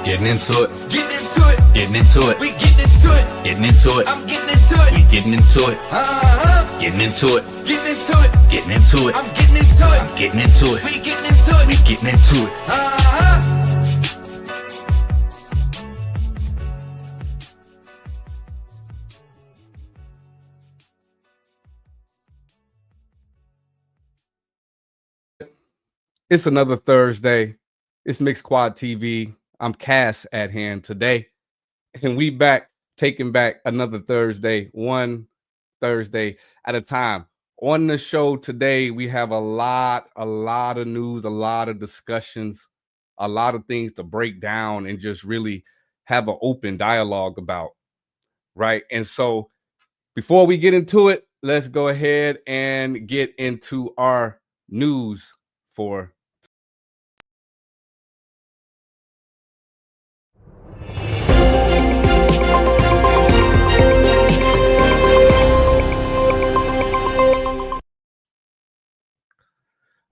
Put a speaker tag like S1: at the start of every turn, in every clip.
S1: Getting into it.
S2: Getting into it.
S1: Getting into it.
S2: We getting into it.
S1: Getting into it.
S2: I'm getting into it.
S1: We getting into it.
S2: Getting
S1: into it.
S2: Getting into it.
S1: Getting into it.
S2: I'm getting into it.
S1: I'm getting into it.
S2: We getting into it.
S1: We getting into it.
S3: It's another Thursday. It's Mixsquadtv. I'm Cass at hand today. And we back, taking back another Thursday, one Thursday at a time. On the show today, we have a lot of news, a lot of discussions, a lot of things to break down and just really have an open dialogue about, right? And so before we get into it, let's go ahead and get into our news for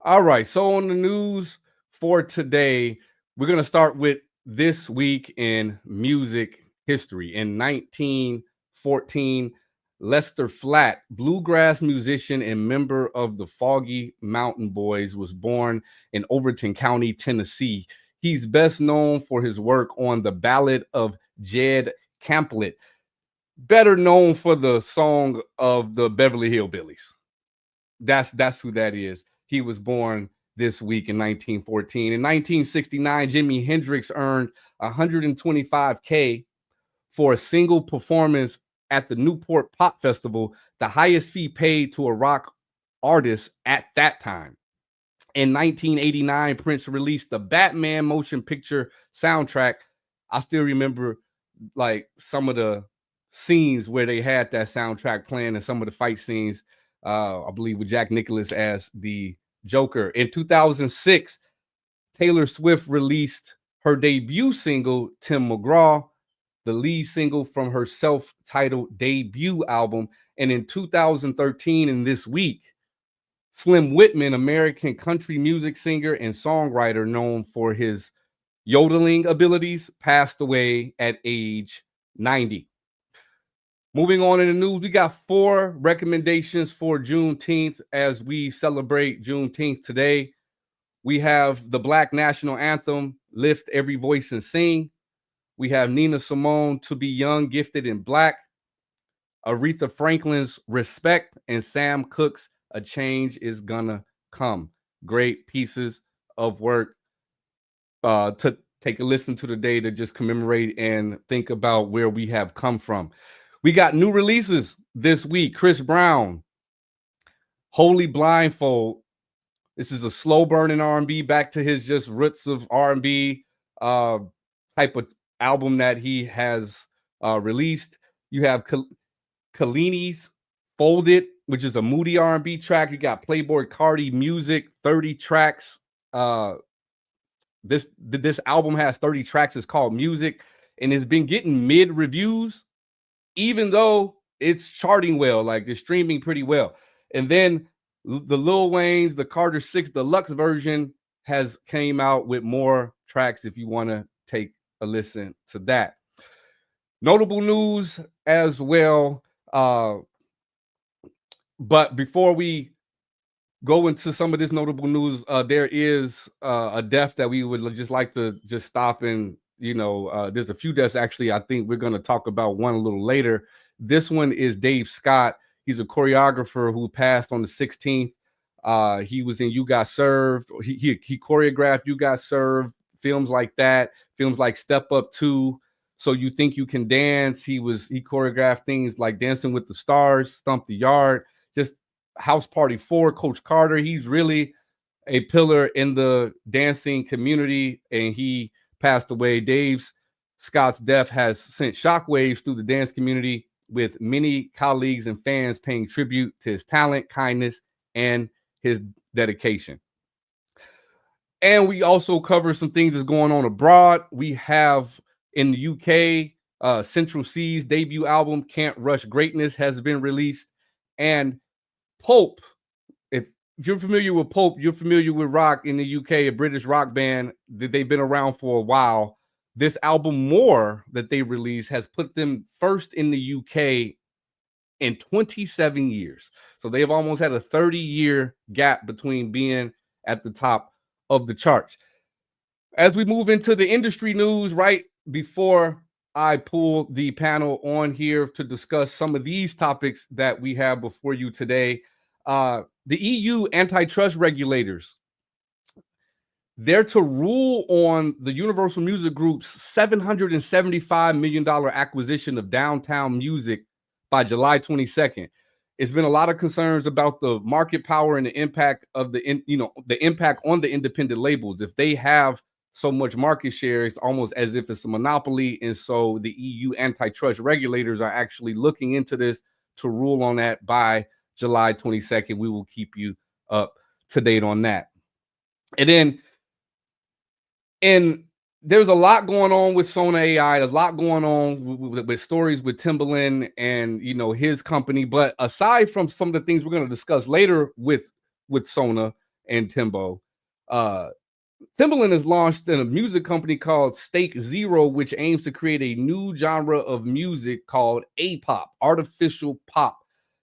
S3: All right, so on the news for today, we're going to start with this week in music history. In 1914, Lester Flatt, bluegrass musician and member of the Foggy Mountain Boys, was born in Overton County, Tennessee. He's best known for his work on the Ballad of Jed Camplet, better known for the song of the Beverly Hillbillies. That's who that is. He was born this week in 1914. In 1969, Jimi Hendrix earned $125K for a single performance at the Newport Pop Festival, the highest fee paid to a rock artist at that time. In 1989, Prince released the Batman motion picture soundtrack. I still remember like some of the scenes where they had that soundtrack playing and some of the fight scenes. I believe with Jack Nicklaus as the Joker. In 2006, Taylor Swift released her debut single, Tim McGraw, the lead single from her self-titled debut album. And in 2013, and this week, Slim Whitman, American country music singer and songwriter known for his yodeling abilities, passed away at age 90. Moving on in the news, we got 4 recommendations for Juneteenth as we celebrate Juneteenth today. We have the Black National Anthem, Lift Every Voice and Sing. We have Nina Simone, To Be Young, Gifted in Black. Aretha Franklin's Respect and Sam Cooke's A Change Is Gonna Come. Great pieces of work to take a listen to today to just commemorate and think about where we have come from. We got new releases this week. Chris Brown, Holy Blindfold. This is a slow burning R&B, back to his just roots of R&B type of album that he has released. You have Kalini's Folded, which is a moody R&B track. You got Playboy Cardi Music, 30 tracks. This album has 30 tracks. It's called Music, and it's been getting mid reviews, even though it's charting well, like they're streaming pretty well. And then the Lil Wayne's, the Carter 6 Deluxe version has came out with more tracks if you want to take a listen to that. Notable news as well. But before we go into some of this notable news, there is a death that we would just like to just stop and, there's a few deaths actually. I think we're going to talk about one a little later. This one is Dave Scott. He's a choreographer who passed on the 16th. He was in You Got Served. He choreographed You Got Served, films like that, films like Step Up 2, So You Think You Can Dance. He choreographed things like Dancing with the Stars, Stump the Yard, just House Party 4, Coach Carter. He's really a pillar in the dancing community, and he passed away. Dave Scott's death has sent shockwaves through the dance community, with many colleagues and fans paying tribute to his talent, kindness, and his dedication. And we also cover some things that's going on abroad. We have in the UK, Central C's debut album, Can't Rush Greatness, has been released. And Pope, if you're familiar with Pope, you're familiar with rock in the UK, a British rock band. They've been around for a while. this album More that they released has put them first in the UK in 27 years. So they've almost had a 30-year gap between being at the top of the charts. As we move into the industry news, right before I pull the panel on here to discuss some of these topics that we have before you today, the EU antitrust regulators, they're to rule on the Universal Music Group's $775 million acquisition of Downtown Music by July 22nd. It's been a lot of concerns about the market power and the impact of the impact on the independent labels. If they have so much market share, it's almost as if it's a monopoly. And so the EU antitrust regulators are actually looking into this to rule on that by July 22nd. We will keep you up to date on that. And there's a lot going on with Sona AI. There's a lot going on with stories with Timbaland and his company. But aside from some of the things we're going to discuss later with Sona and Timbo, Timbaland has launched a music company called Stake Zero, which aims to create a new genre of music called A-pop, artificial pop.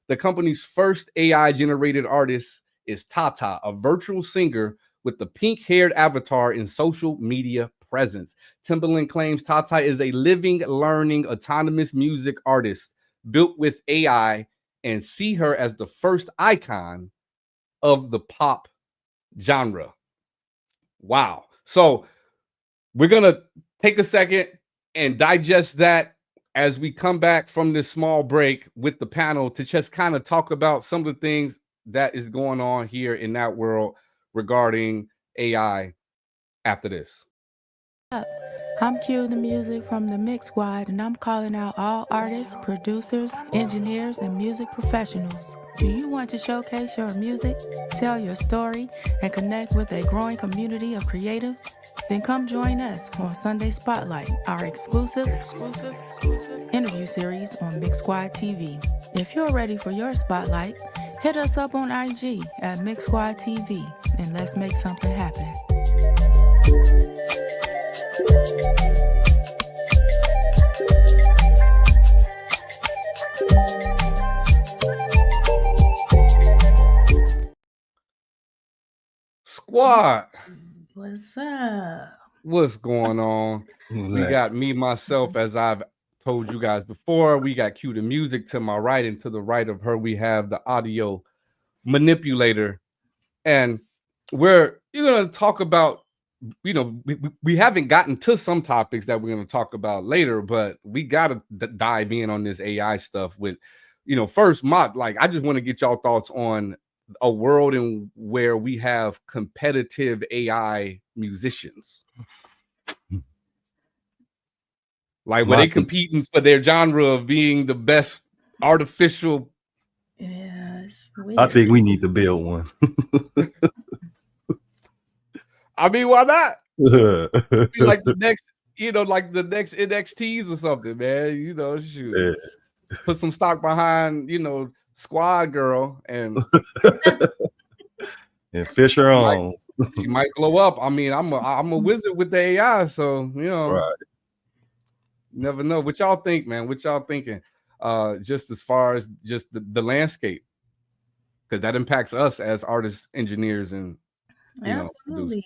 S3: The company's first AI-generated artist is Tata, a virtual singer with the pink-haired avatar in social media presence. Timbaland claims Tata is a living, learning, autonomous music artist built with AI and see her as the first icon of the pop genre. Wow. So we're going to take a second and digest that as we come back from this small break with the panel to just kind of talk about some of the things that is going on here in that world regarding AI after this.
S4: I'm Q the Music from the Mix Squad, and I'm calling out all artists, producers, engineers, and music professionals. Do you want to showcase your music, tell your story, and connect with a growing community of creatives? Then come join us on Sunday Spotlight, our exclusive interview series on Mixsquadtv. If you're ready for your spotlight, hit us up on IG at Mixsquadtv, and let's make something happen.
S3: Squad,
S5: What's up?
S3: what's going on? We got me, myself, as I've told you guys before. We got Q the Music to my right, and to the right of her, we have the audio manipulator. And you're going to talk about, we haven't gotten to some topics that we're going to talk about later, but we got to dive in on this AI stuff with, first, I just want to get y'all thoughts on a world in where we have competitive AI musicians. Like, were they competing for their genre of being the best artificial?
S5: Yes.
S6: I think we need to build one.
S3: I mean, why not? Be like the next, like the next NXTs or something, man. Shoot. Yeah. Put some stock behind, Squad Girl and
S6: fish her on.
S3: She might glow up. I mean, I'm a wizard with the AI, so
S6: right.
S3: Never know. What y'all think, man? What y'all thinking? Just as far as just the landscape, because that impacts us as artists, engineers, and
S5: absolutely.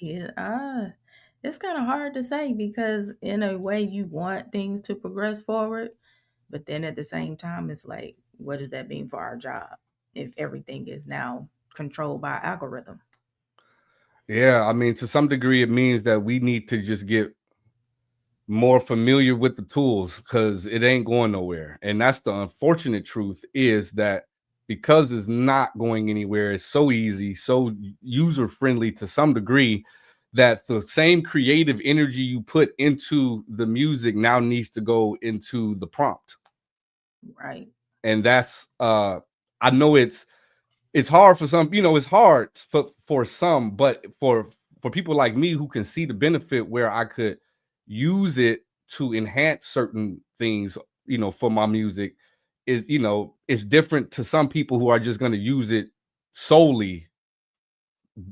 S5: It's kind of hard to say because in a way you want things to progress forward, but then at the same time it's like, what does that mean for our job if everything is now controlled by algorithm?
S3: Yeah, I mean, to some degree, it means that we need to just get more familiar with the tools because it ain't going nowhere. And that's the unfortunate truth, is that because it's not going anywhere, it's so easy, so user-friendly to some degree, that the same creative energy you put into the music now needs to go into the prompt.
S5: Right.
S3: And that's I know it's hard for some, it's hard for some, but for people like me who can see the benefit where I could use it to enhance certain things, for my music, is, it's different to some people who are just going to use it solely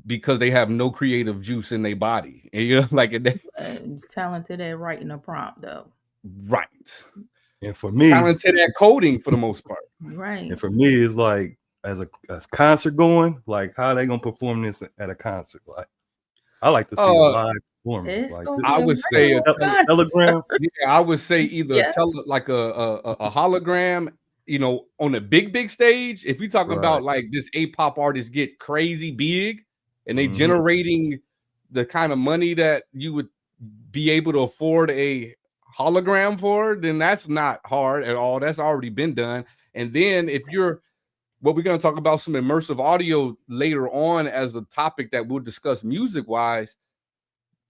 S3: because they have no creative juice in their body. And you're like,
S5: It's talented at writing a prompt, though.
S3: right.
S6: And for me,
S3: Talented at coding for the most part.
S5: Right.
S6: and for me, it's like as concert going, like how they gonna perform this at a concert? Like I like to see a live performance.
S5: It's
S6: Like
S5: gonna
S6: this.
S5: be
S3: I
S5: a
S3: would say
S5: real concert.
S6: Telegram.
S3: Yeah, I would say either
S5: Yeah.
S3: like a hologram, you know, on a big stage. If you talk about like this A-pop artist get crazy big and they generating the kind of money that you would be able to afford a hologram for, then that's not hard at all. That's already been done. And then if you're what we're going to talk about some immersive audio later on as a topic that we'll discuss music wise.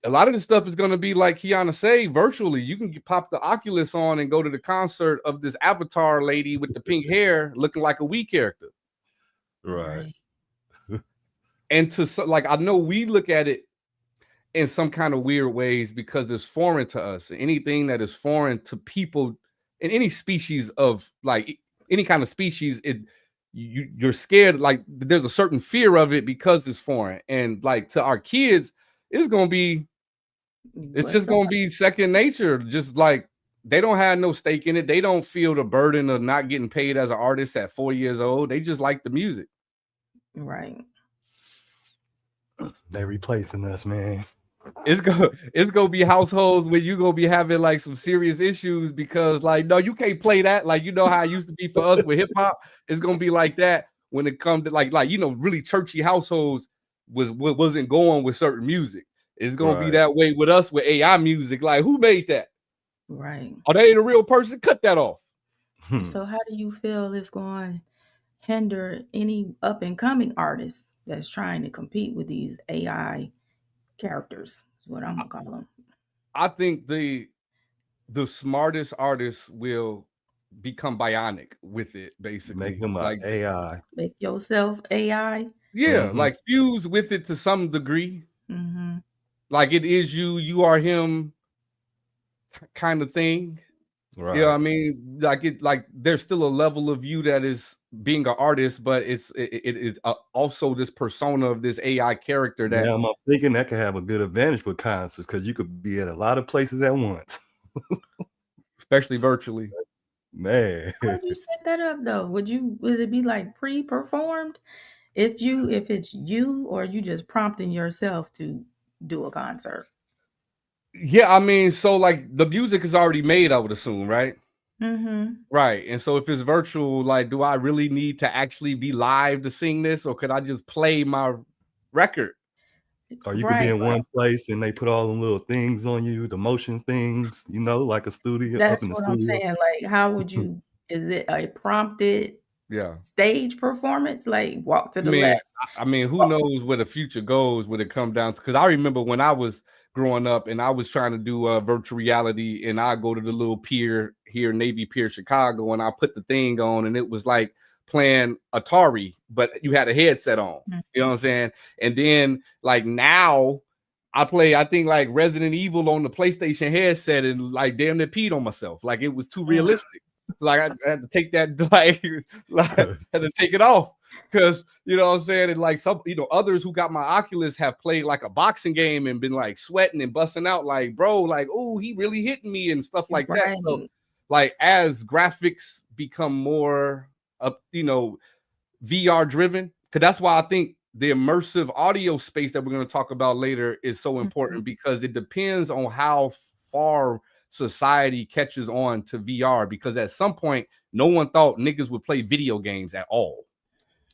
S3: A lot of this stuff is going to be like Kiana say, virtually. You can pop the Oculus on and go to the concert of this avatar lady with the pink hair looking like a Wii character.
S6: Right.
S3: And to like, I know we look at it in some kind of weird ways because it's foreign to us. Anything that is foreign to people in any species of like any kind of species, you're scared. Like there's a certain fear of it because it's foreign. And like to our kids, it's going to be, it's just going to be second nature. Just like they don't have no stake in it. They don't feel the burden of not getting paid as an artist at 4 years old. They just like the music.
S5: Right.
S6: They replacing us, man.
S3: It's gonna be households where you're gonna be having like some serious issues because like no, you can't play that. Like you know how it used to be for us with hip hop. It's gonna be like that when it comes to like you know really churchy households wasn't going with certain music. It's gonna be that way with us with AI music. Like who made that?
S5: Right.
S3: Are they the real person? Cut that off.
S5: So how do you feel it's going to hinder any up and coming artists that's trying to compete with these AI characters? Is what I'm gonna call them.
S3: I think the smartest artists will become bionic with it, basically.
S6: Make them
S3: like
S6: AI.
S5: Make yourself AI.
S3: Yeah, like fuse with it to some degree.
S5: Mm-hmm.
S3: Like it is you are him kind of thing.
S6: Right.
S3: Yeah, I mean, like there's still a level of you that is being an artist, but it is also this persona of this AI character that.
S6: Yeah, I'm thinking that could have a good advantage with concerts because you could be at a lot of places at once,
S3: especially virtually.
S6: Man,
S5: how would you set that up though? Would it be like pre-performed? If it's you or you just prompting yourself to do a concert?
S3: Yeah, I mean, so like the music is already made, I would assume, right?
S5: Mm-hmm.
S3: Right. And so if it's virtual, like, do I really need to actually be live to sing this, or could I just play my record?
S6: Or you could be in one place and they put all them little things on you, the motion things, you know, like a studio.
S5: That's
S6: up in the
S5: what
S6: studio.
S5: I'm saying. Like, how would you? Is it a prompted stage performance? Like walk to the left.
S3: I mean, who knows where the future goes when it comes down to, because I remember when I was growing up and I was trying to do virtual reality and I go to the little pier here, Navy Pier, Chicago, and I put the thing on and it was like playing Atari, but you had a headset on. Mm-hmm. You know what I'm saying? And then like now I play, I think like Resident Evil on the PlayStation headset and like damn near peed on myself. Like it was too realistic. Like I had to take that, like had to take it off because you know what I'm saying. And like some, you know, others who got my Oculus have played like a boxing game and been like sweating and busting out, like bro, like oh he really hitting me and stuff like that. So like as graphics become more you know, VR driven, because that's why I think the immersive audio space that we're going to talk about later is so important because it depends on how far society catches on to VR, because at some point no one thought niggas would play video games at all.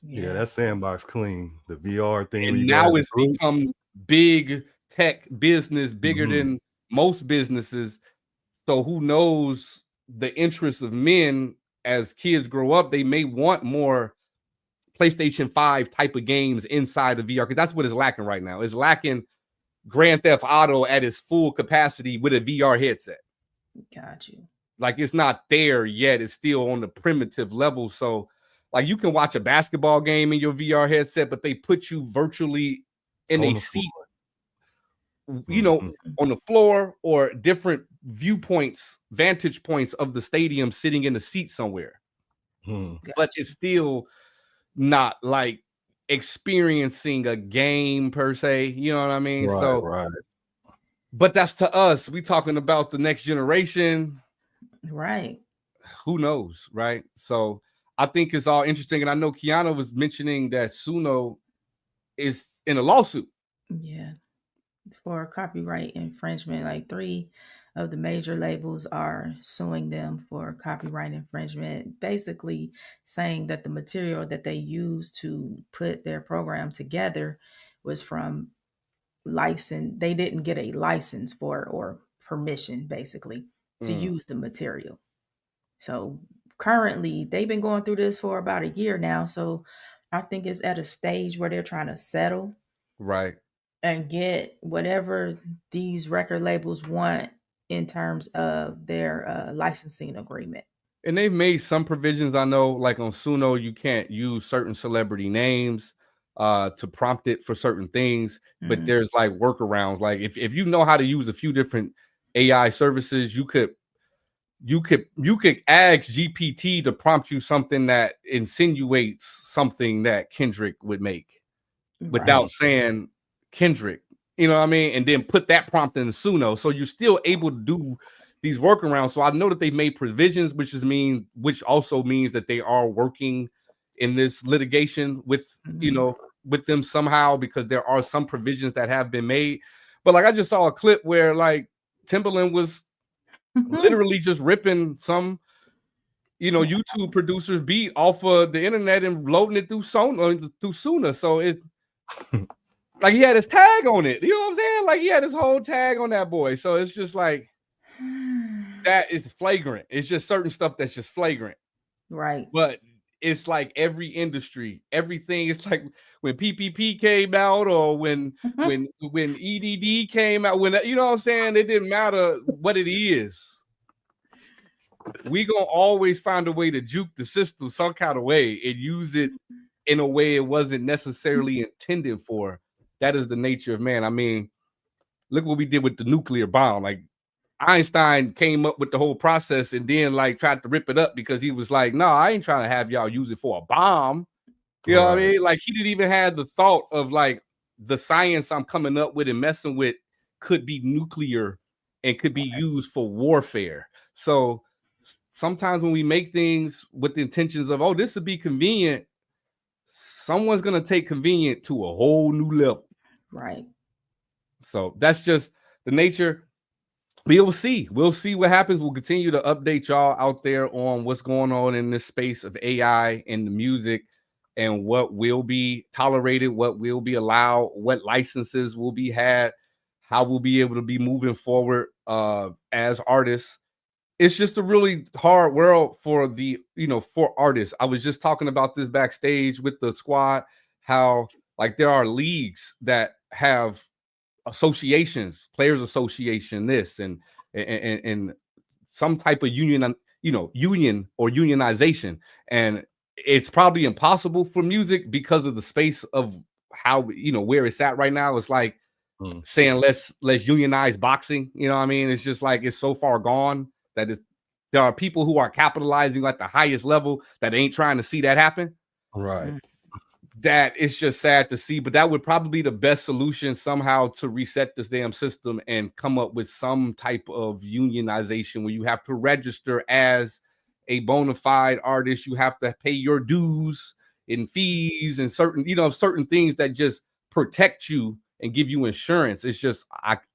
S6: Yeah, that sandbox clean, the VR thing,
S3: and now it's become big tech business, bigger than most businesses. So who knows the interests of men as kids grow up, they may want more PlayStation 5 type of games inside of VR, because that's what is lacking right now. It's lacking Grand Theft Auto at its full capacity with a VR headset.
S5: Got you.
S3: Like it's not there yet. It's still on the primitive level. So like you can watch a basketball game in your VR headset, but they put you virtually in a seat, you know, on the floor or different viewpoints, vantage points of the stadium, sitting in a seat somewhere. But it's still not like experiencing a game per se. You know what I mean?
S6: Right,
S3: So,
S6: right.
S3: but that's to us. We talking about the next generation.
S5: Right.
S3: Who knows, right? So I think it's all interesting. And I know Kiana was mentioning that Suno is in a lawsuit.
S5: Yeah. For copyright infringement. Like 3 of the major labels are suing them for copyright infringement, basically saying that the material that they used to put their program together was from license. They didn't get a license for it or permission basically to use the material. So currently they've been going through this for about a year now. So I think it's at a stage where they're trying to settle
S3: Right.
S5: and get whatever these record labels want in terms of their licensing agreement.
S3: And they've made some provisions. I know, like on Suno, you can't use certain celebrity names to prompt it for certain things, but there's like workarounds. Like if you know how to use a few different AI services, you could ask GPT to prompt you something that insinuates something that Kendrick would make without saying Kendrick, you know what I mean? And then put that prompt in Suno. So you're still able to do these workarounds. So I know that they've made provisions, which also means that they are working in this litigation with, with them somehow, because there are some provisions that have been made. But like I just saw a clip where like Timbaland was literally just ripping some, YouTube producers beat off of the internet and loading it through Suna. So it like he had his tag on it. You know what I'm saying? Like he had his whole tag on that boy. So it's just like that is flagrant. It's just certain stuff that's just flagrant.
S5: Right.
S3: But it's like every industry, everything. It's like when PPP came out or when EDD came out, when, you know what I'm saying? It didn't matter what it is. We gonna always find a way to juke the system some kind of way and use it in a way it wasn't necessarily intended for. That is the nature of man. I mean, look what we did with the nuclear bomb. Like Einstein came up with the whole process and then like tried to rip it up because he was like, no, I ain't trying to have y'all use it for a bomb. You know what I mean? Like he didn't even have the thought of like the science I'm coming up with and messing with could be nuclear and could be used for warfare. So sometimes when we make things with the intentions of, oh, this would be convenient, someone's going to take convenient to a whole new level.
S5: Right.
S3: So that's just the nature. We'll see. We'll see what happens. We'll continue to update y'all out there on what's going on in this space of AI and the music and what will be tolerated, what will be allowed, what licenses will be had, how we'll be able to be moving forward as artists. It's just a really hard world for for artists. I was just talking about this backstage with the squad, how like there are leagues that have associations, players association, this and some type of union, union or unionization. And it's probably impossible for music because of the space of how, where it's at right now. It's like saying let's unionize boxing. You know what I mean? It's just like it's so far gone that there are people who are capitalizing at the highest level that ain't trying to see that happen.
S6: Right.
S3: That it's just sad to see, but that would probably be the best solution somehow to reset this damn system and come up with some type of unionization where you have to register as a bona fide artist. You have to pay your dues and fees and certain things that just protect you and give you insurance. It's just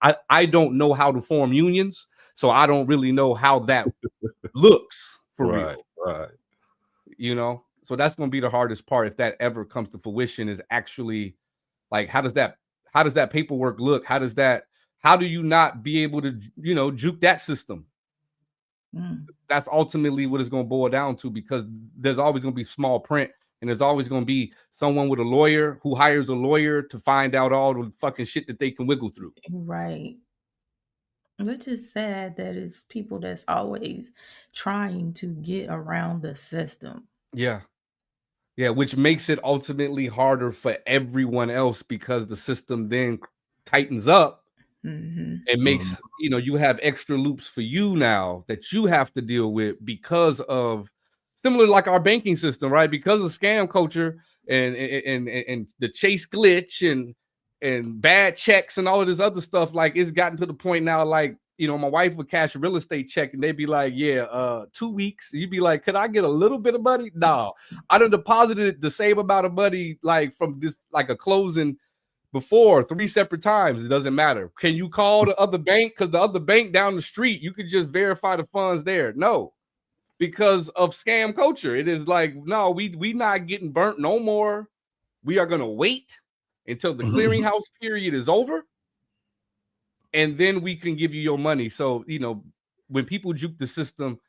S3: I don't know how to form unions, so I don't really know how that looks for real.
S6: Right.
S3: So that's going to be the hardest part if that ever comes to fruition, is actually like how does that paperwork look? How do you not be able to juke that system? That's ultimately what it's going to boil down to, because there's always going to be small print, and there's always going to be someone with a lawyer who hires a lawyer to find out all the fucking shit that they can wiggle through.
S5: Right. Which is sad that it's people that's always trying to get around the system.
S3: Yeah, which makes it ultimately harder for everyone else, because the system then tightens up and makes, you have extra loops for you now that you have to deal with because of similar like our banking system, right? Because of scam culture, and the Chase glitch and bad checks and all of this other stuff. Like, it's gotten to the point now, like, you know, my wife would cash a real estate check and they'd be like, yeah, 2 weeks. You'd be like, could I get a little bit of money? No, I done deposited the same amount of money, like from this, like a closing before 3 separate times. It doesn't matter. Can you call the other bank? Because the other bank down the street, you could just verify the funds there. No, because of scam culture. It is like, no, we not getting burnt no more. We are going to wait until the clearinghouse period is over. And then we can give you your money. So, you know, when people juke the system,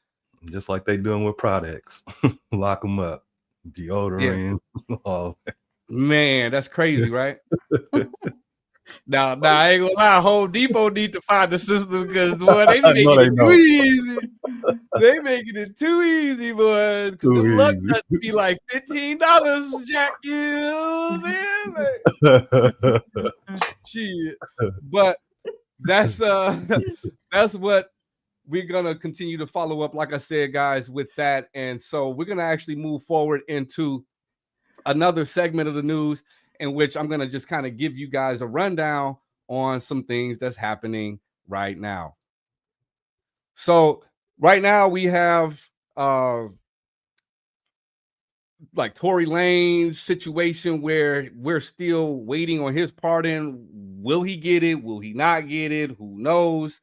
S6: just like they doing with products, lock them up, deodorant, all that.
S3: Man, that's crazy, right? Now, I ain't gonna lie. Home Depot need to find the system because, boy, they making it too easy. They making it too easy, boy. Because the luck got to be like $15, Jack. You know what I'm saying? Like, shit. But that's what we're gonna continue to follow up, like I said, guys, with that. And so we're gonna actually move forward into another segment of the news in which I'm gonna just kind of give you guys a rundown on some things that's happening right now. So right now we have like Tory Lane's situation where we're still waiting on his pardon. Will he get it? Will he not get it? Who knows?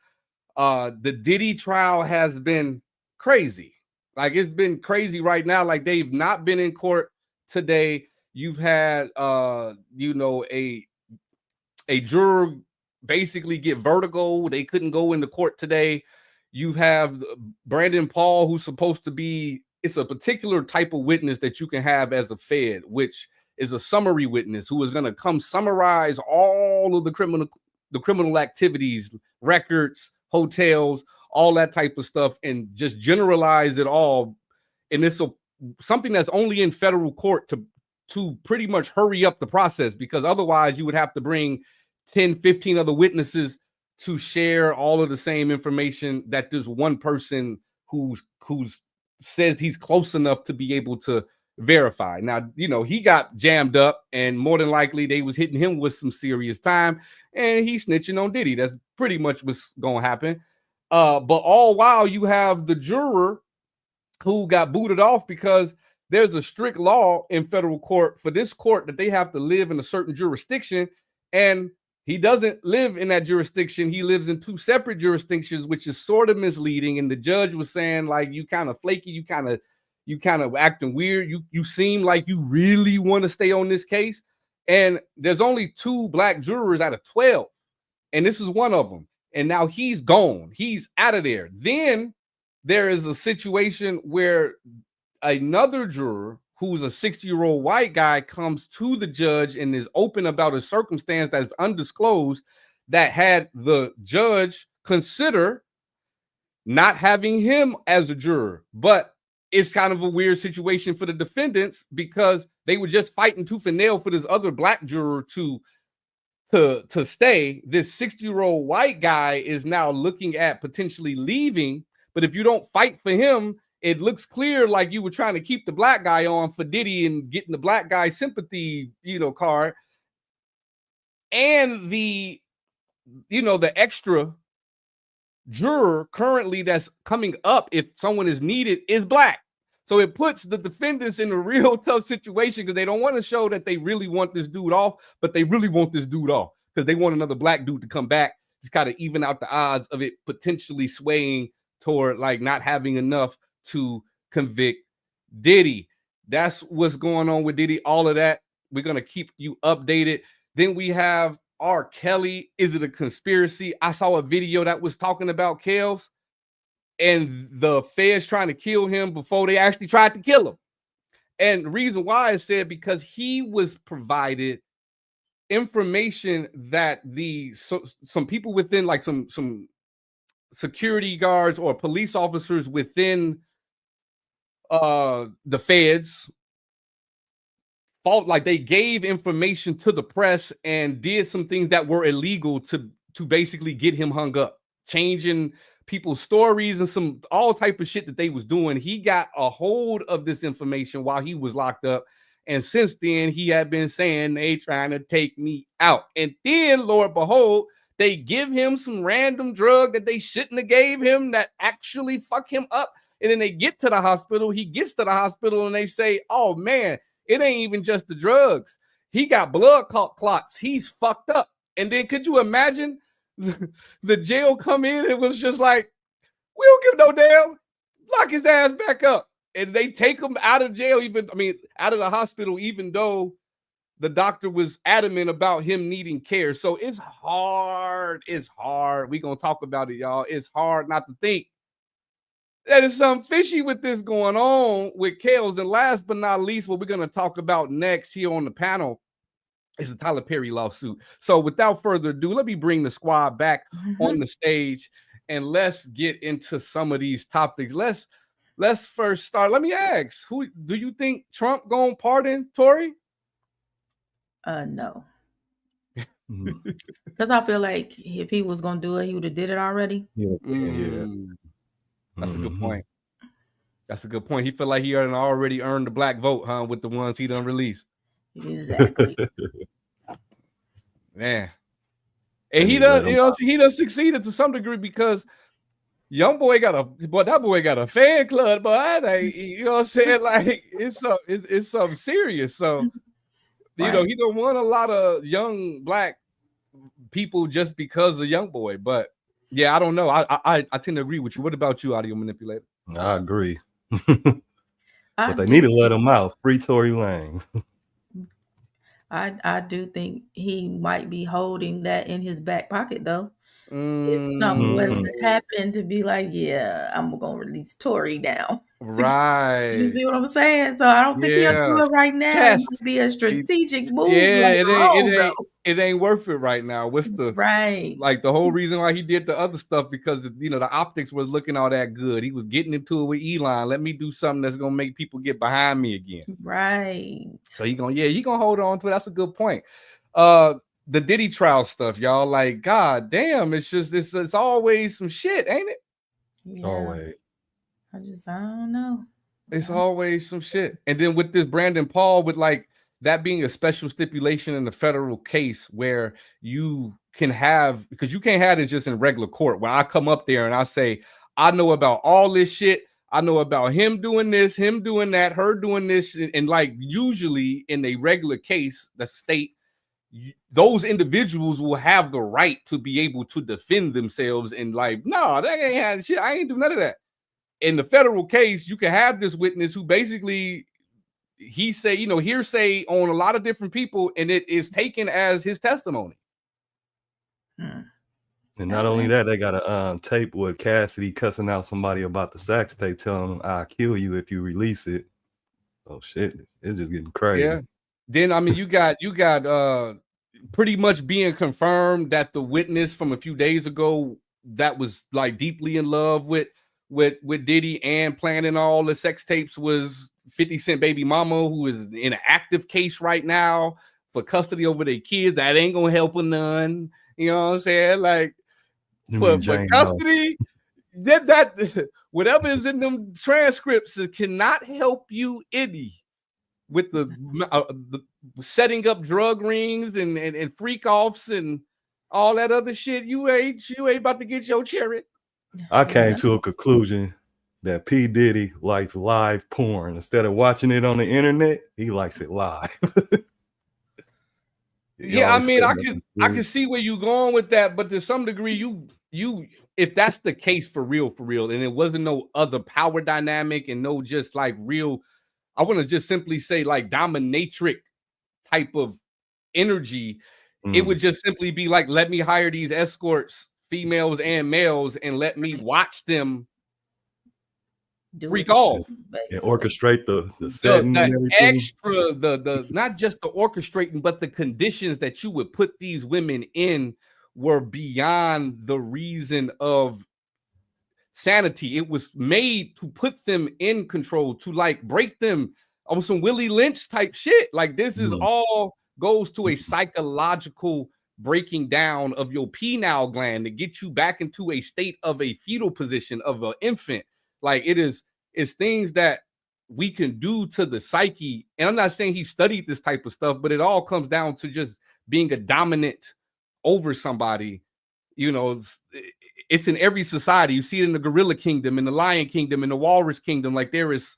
S3: The Diddy trial has been crazy. Like, it's been crazy right now. Like, they've not been in court today. You've had you know, a juror basically get vertigo. They couldn't go into court today. You have Brandon Paul, who's supposed to be, it's a particular type of witness that you can have as a Fed, which is a summary witness who is going to come summarize all of the criminal activities, records, hotels, all that type of stuff, and just generalize it all. And it's something that's only in federal court to pretty much hurry up the process, because otherwise you would have to bring 10, 15 other witnesses to share all of the same information that this one person who's says he's close enough to be able to verify. Now, you know, he got jammed up, and more than likely they was hitting him with some serious time, and he's snitching on Diddy. That's pretty much what's gonna happen. But all while you have the juror who got booted off because there's a strict law in federal court for this court that they have to live in a certain jurisdiction, and he doesn't live in that jurisdiction. He lives in 2 separate jurisdictions, which is sort of misleading. And the judge was saying, like, you kind of flaky, you kind of acting weird. You seem like you really want to stay on this case. And there's only 2 black jurors out of 12. And this is one of them. And now he's gone. He's out of there. Then there is a situation where another juror, who's a 60-year-old white guy, comes to the judge and is open about a circumstance that is undisclosed that had the judge consider not having him as a juror. But it's kind of a weird situation for the defendants because they were just fighting tooth and nail for this other black juror to stay. This 60-year-old white guy is now looking at potentially leaving. But if you don't fight for him, it looks clear like you were trying to keep the black guy on for Diddy and getting the black guy sympathy, you know, card. And the extra juror currently that's coming up, if someone is needed, is black. So it puts the defendants in a real tough situation because they don't want to show that they really want this dude off, but they really want this dude off because they want another black dude to come back to kind of even out the odds of it potentially swaying toward like not having enough to convict Diddy. That's what's going on with Diddy. All of that, we're going to keep you updated. Then we have R. Kelly. Is it a conspiracy? I saw a video that was talking about Kels and the feds trying to kill him before they actually tried to kill him. And the reason why I said because he was provided information that some people within, like some security guards or police officers within the feds like they gave information to the press and did some things that were illegal to basically get him hung up, changing people's stories and some all type of shit that they was doing. He got a hold of this information while he was locked up, And since then, he had been saying they trying to take me out. And then, Lord behold, they give him some random drug that they shouldn't have gave him that actually fuck him up. And then they get to the hospital. He gets to the hospital and they say, oh man, it ain't even just the drugs. He got blood clots. He's fucked up. And then could you imagine the jail come in? It was just like, we don't give no damn. Lock his ass back up. And they take him out of jail, out of the hospital, even though the doctor was adamant about him needing care. So it's hard. It's hard. We're going to talk about it, y'all. It's hard not to think that there's something fishy with this going on with Kales. And last but not least, what we're going to talk about next here on the panel is the Tyler Perry lawsuit. So without further ado, let me bring the squad back on the stage and let's get into some of these topics. Let's first start. Let me ask, who do you think Trump gonna pardon Tory?
S5: No. Because I feel like if he was gonna do it, he would have did it already.
S3: That's a good point. That's a good point. He feel like he already earned the black vote, huh? With the ones he done released.
S5: Exactly.
S3: Man. And he done, he done succeeded to some degree because that boy got a fan club, but you know what I'm saying? Like it's something serious. So you know, he don't want a lot of young black people just because of Young Boy. But yeah, I don't know. I tend to agree with you. What about you, Audio Manipulator?
S6: I agree. But they need to let him out. Free Tory Lanez.
S5: I do think he might be holding that in his back pocket, though. If something was to happen, to be like, yeah, I'm gonna release Tory now.
S3: Right.
S5: You see what I'm saying? So I don't think he'll do it right now. It might be a strategic move.
S3: It ain't worth it right now. What's the like the whole reason why he did the other stuff? Because the optics was looking all that good. He was getting into it with Elon. Let me do something that's gonna make people get behind me again.
S5: Right.
S3: So he gonna hold on to it. That's a good point. The Diddy trial stuff, y'all. Like, god damn, it's always some shit, ain't it?
S5: Yeah.
S6: Always.
S5: I don't know.
S3: It's always some shit. And then with this Brandon Paul, with like that being a special stipulation in the federal case where you can have, because you can't have it just in regular court. When I come up there and I say, I know about all this shit. I know about him doing this, him doing that, her doing this. And like usually in a regular case, the state, those individuals will have the right to be able to defend themselves and like, no, that ain't had shit. I ain't do none of that. In the federal case, you can have this witness who basically he say, hearsay on a lot of different people, and it is taken as his testimony.
S6: And not only that, they got a tape with Cassidy cussing out somebody about the sax tape, telling them, I'll kill you if you release it. Oh shit, it's just getting crazy.
S3: Yeah. Then you got pretty much being confirmed that the witness from a few days ago that was like deeply in love with Diddy and planning all the sex tapes was 50 Cent baby mama, who is in an active case right now for custody over their kids. That ain't gonna help her none. You know what I'm saying? Like for custody, that whatever is in them transcripts, it cannot help you any. With the setting up drug rings and freak offs and all that other shit, you ain't about to get your cherry.
S6: I came to a conclusion that P. Diddy likes live porn. Instead of watching it on the internet, he likes it live.
S3: Yeah, I can see where you're going with that, but to some degree, you if that's the case for real, and it wasn't no other power dynamic and no just like real, I want to just simply say like dominatrix type of energy, it would just simply be like, let me hire these escorts, females and males, and let me watch them freak off
S6: and orchestrate the setting and everything.
S3: Extra, the not just the orchestrating, but the conditions that you would put these women in were beyond the reason of sanity. It was made to put them in control, to like break them on some Willie Lynch type shit. Like this is all goes to a psychological breaking down of your pineal gland to get you back into a state of a fetal position of an infant. Like it's things that we can do to the psyche. And I'm not saying he studied this type of stuff, but it all comes down to just being a dominant over somebody. You know, it's in every society. You see it in the gorilla kingdom, in the lion kingdom, in the walrus kingdom. Like there is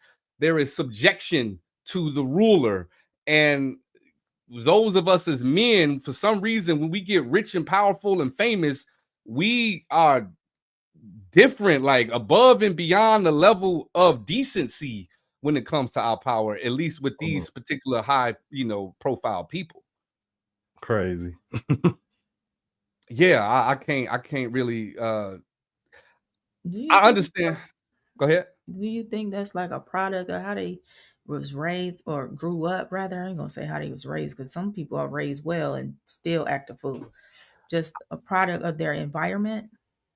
S3: subjection to the ruler. And those of us as men, for some reason, when we get rich and powerful and famous, we are different, like above and beyond the level of decency when it comes to our power, at least with these particular high, profile people.
S6: Crazy.
S3: Yeah, I can't really I understand. Go ahead.
S5: Do you think that's like a product of how they was raised or grew up? Rather, I ain't gonna say how they was raised, because some people are raised well and still act a fool. Just a product of their environment.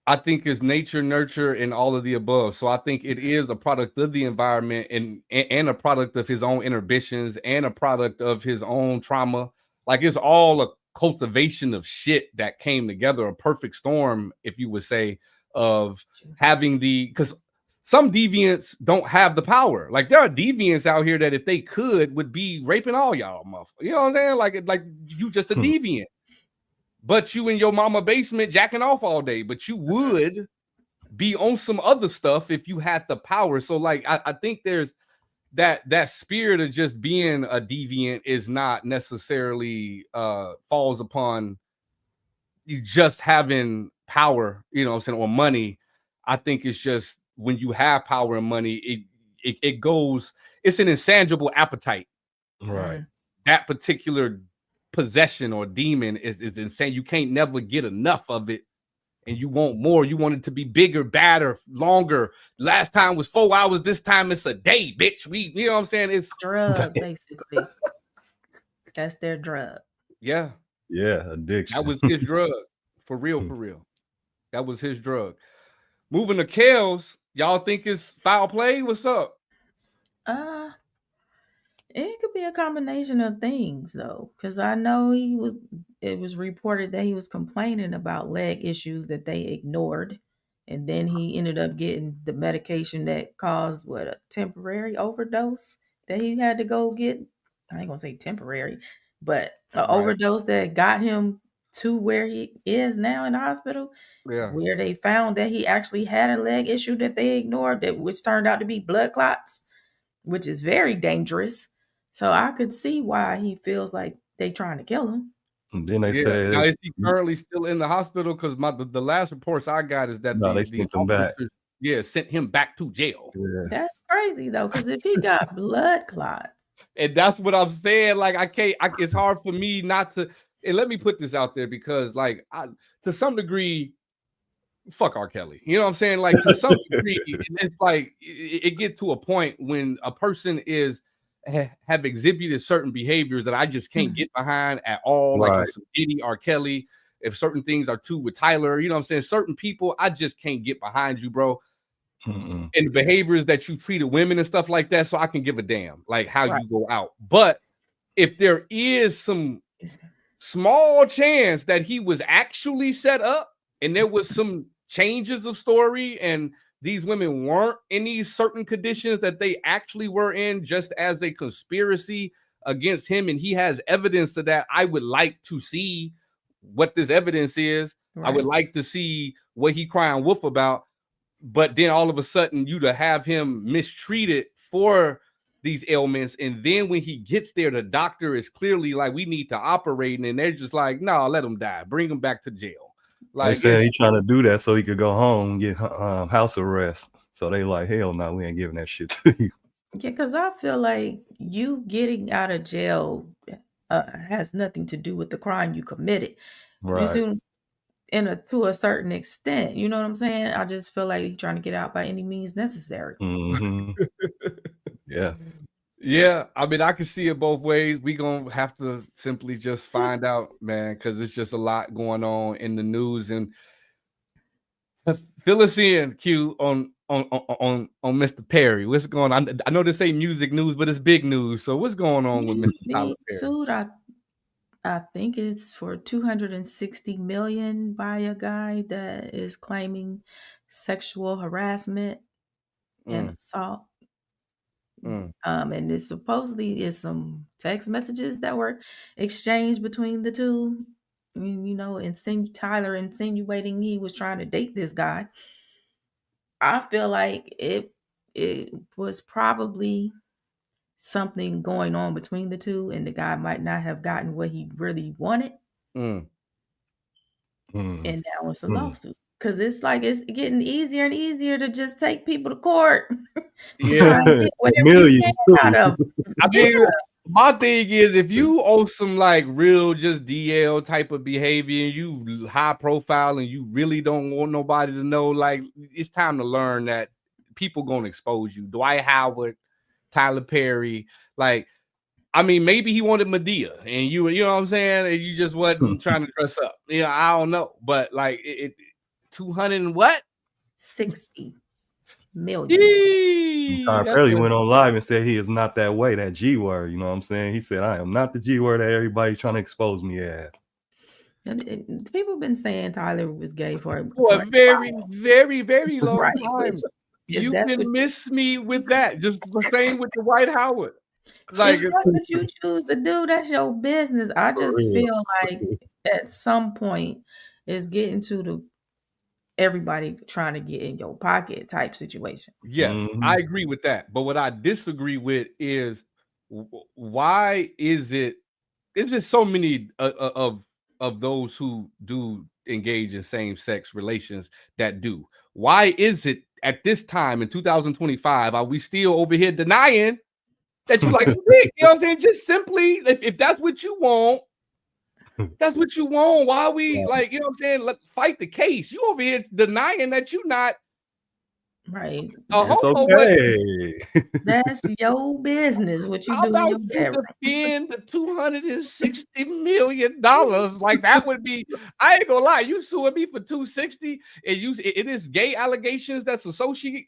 S3: I think it's nature, nurture, and all of the above. So I think it is a product of the environment and a product of his own inhibitions and a product of his own trauma. Like it's all a cultivation of shit that came together, a perfect storm, if you would say, of having because some deviants don't have the power. Like there are deviants out here that if they could would be raping all y'all, motherfuckers. You know what I'm saying? Like you just a deviant. But you in your mama basement jacking off all day, but you would be on some other stuff if you had the power. So like, I think there's that spirit of just being a deviant is not necessarily falls upon you just having power, you know what I'm saying, or money. I think it's just when you have power and money, it goes, it's an insatiable appetite.
S6: Right.
S3: That particular possession or demon is insane. You can't never get enough of it, and you want more. You want it to be bigger, badder, longer. Last time was 4 hours. This time it's a day, bitch. You know what I'm saying? It's
S5: drug, basically. That's their drug.
S3: Yeah,
S6: addiction.
S3: That was his drug, for real. That was his drug. Moving to Kels, y'all think it's foul play? What's up?
S5: It could be a combination of things, though, because I know it was reported that he was complaining about leg issues that they ignored. And then he ended up getting the medication that caused a temporary overdose that he had to go get. I ain't gonna say temporary, but an overdose that got him to where he is now in the hospital.
S3: Yeah.
S5: Where they found that he actually had a leg issue that they ignored, which turned out to be blood clots, which is very dangerous. So I could see why he feels like they trying to kill him.
S6: And then they say,
S3: now is he currently still in the hospital? Because the last reports I got is that
S6: they sent him back.
S3: Sent him back to jail.
S6: Yeah.
S5: That's crazy though, because if he got blood clots,
S3: and that's what I'm saying. Like it's hard for me not to. And let me put this out there because, like, to some degree, fuck R. Kelly. You know what I'm saying? Like to some degree, it's like it get to a point when a person have exhibited certain behaviors that I just can't get behind at all.
S6: Right.
S3: Like some Diddy, R. Kelly, if certain things are too with Tyler, you know what I'm saying? Certain people, I just can't get behind you, bro. And the behaviors that you treated women and stuff like that, so I can give a damn like how you go out. But if there is some small chance that he was actually set up and there was some changes of story and these women weren't in these certain conditions that they actually were in just as a conspiracy against him, and he has evidence of that, I would like to see what this evidence is. Right. I would like to see what he crying wolf about. But then all of a sudden you to have him mistreated for these ailments, and then when he gets there, the doctor is clearly like, we need to operate, and they're just like, no, let him die, bring him back to jail. Like,
S6: they said he's trying to do that so he could go home and get house arrest. So they like, hell no, we ain't giving that shit to you.
S5: Yeah, because I feel like you getting out of jail has nothing to do with the crime you committed.
S6: Right.
S5: To a certain extent, you know what I'm saying? I just feel like he's trying to get out by any means necessary.
S6: Yeah.
S3: Yeah, I mean, I can see it both ways. We gonna have to simply just find out, man, because it's just a lot going on in the news. And fill us in, Q, on Mr. Perry. What's going on? I know this ain't music news, but it's big news. So what's going on with Mr. Tyler Perry?
S5: Sued, I think it's for $260 million by a guy that is claiming sexual harassment and assault. And it supposedly is some text messages that were exchanged between the two. I mean, you know, Tyler insinuating he was trying to date this guy. I feel like it was probably something going on between the two, and the guy might not have gotten what he really wanted. And now it's a lawsuit. Because it's like it's getting easier and easier to just take people to court.
S3: Yeah.
S5: Get whatever you
S6: Millions,
S5: can out of.
S3: I mean, my thing is, if you owe some like real just DL type of behavior, and you high profile, and you really don't want nobody to know, like it's time to learn that people gonna expose you. Dwight Howard, Tyler Perry, like, I mean, maybe he wanted Medea, and you know what I'm saying, and you just wasn't trying to dress up. Yeah, I don't know, but like it 200 and what?
S5: 60 million.
S6: Tyler Perry went on live and said he is not that way, that G word. You know what I'm saying? He said, I am not the G word that everybody trying to expose me as.
S5: People have been saying Tyler was gay for
S3: a very, very, very long time. You can miss me with that. Just the same with the Dwight Howard. Like,
S5: if that's what you choose to do, that's your business. I just feel like at some point it's getting to the everybody trying to get in your pocket type situation.
S3: Yes, I agree with that. But what I disagree with is why is it so many of those who do engage in same-sex relations that do? Why is it at this time in 2025 are we still over here denying that you like some dick? You know what I'm saying? Just simply, if that's what you want, that's what you want. Why we like, you know what I'm saying? Let's fight the case. You over here denying that you're not
S5: right.
S6: It's okay.
S5: That's your business. What you
S3: How
S5: do
S3: about
S5: in your
S3: you defend the $260 million? Like that would be, I ain't gonna lie, you suing me for 260 and it is gay allegations that's associated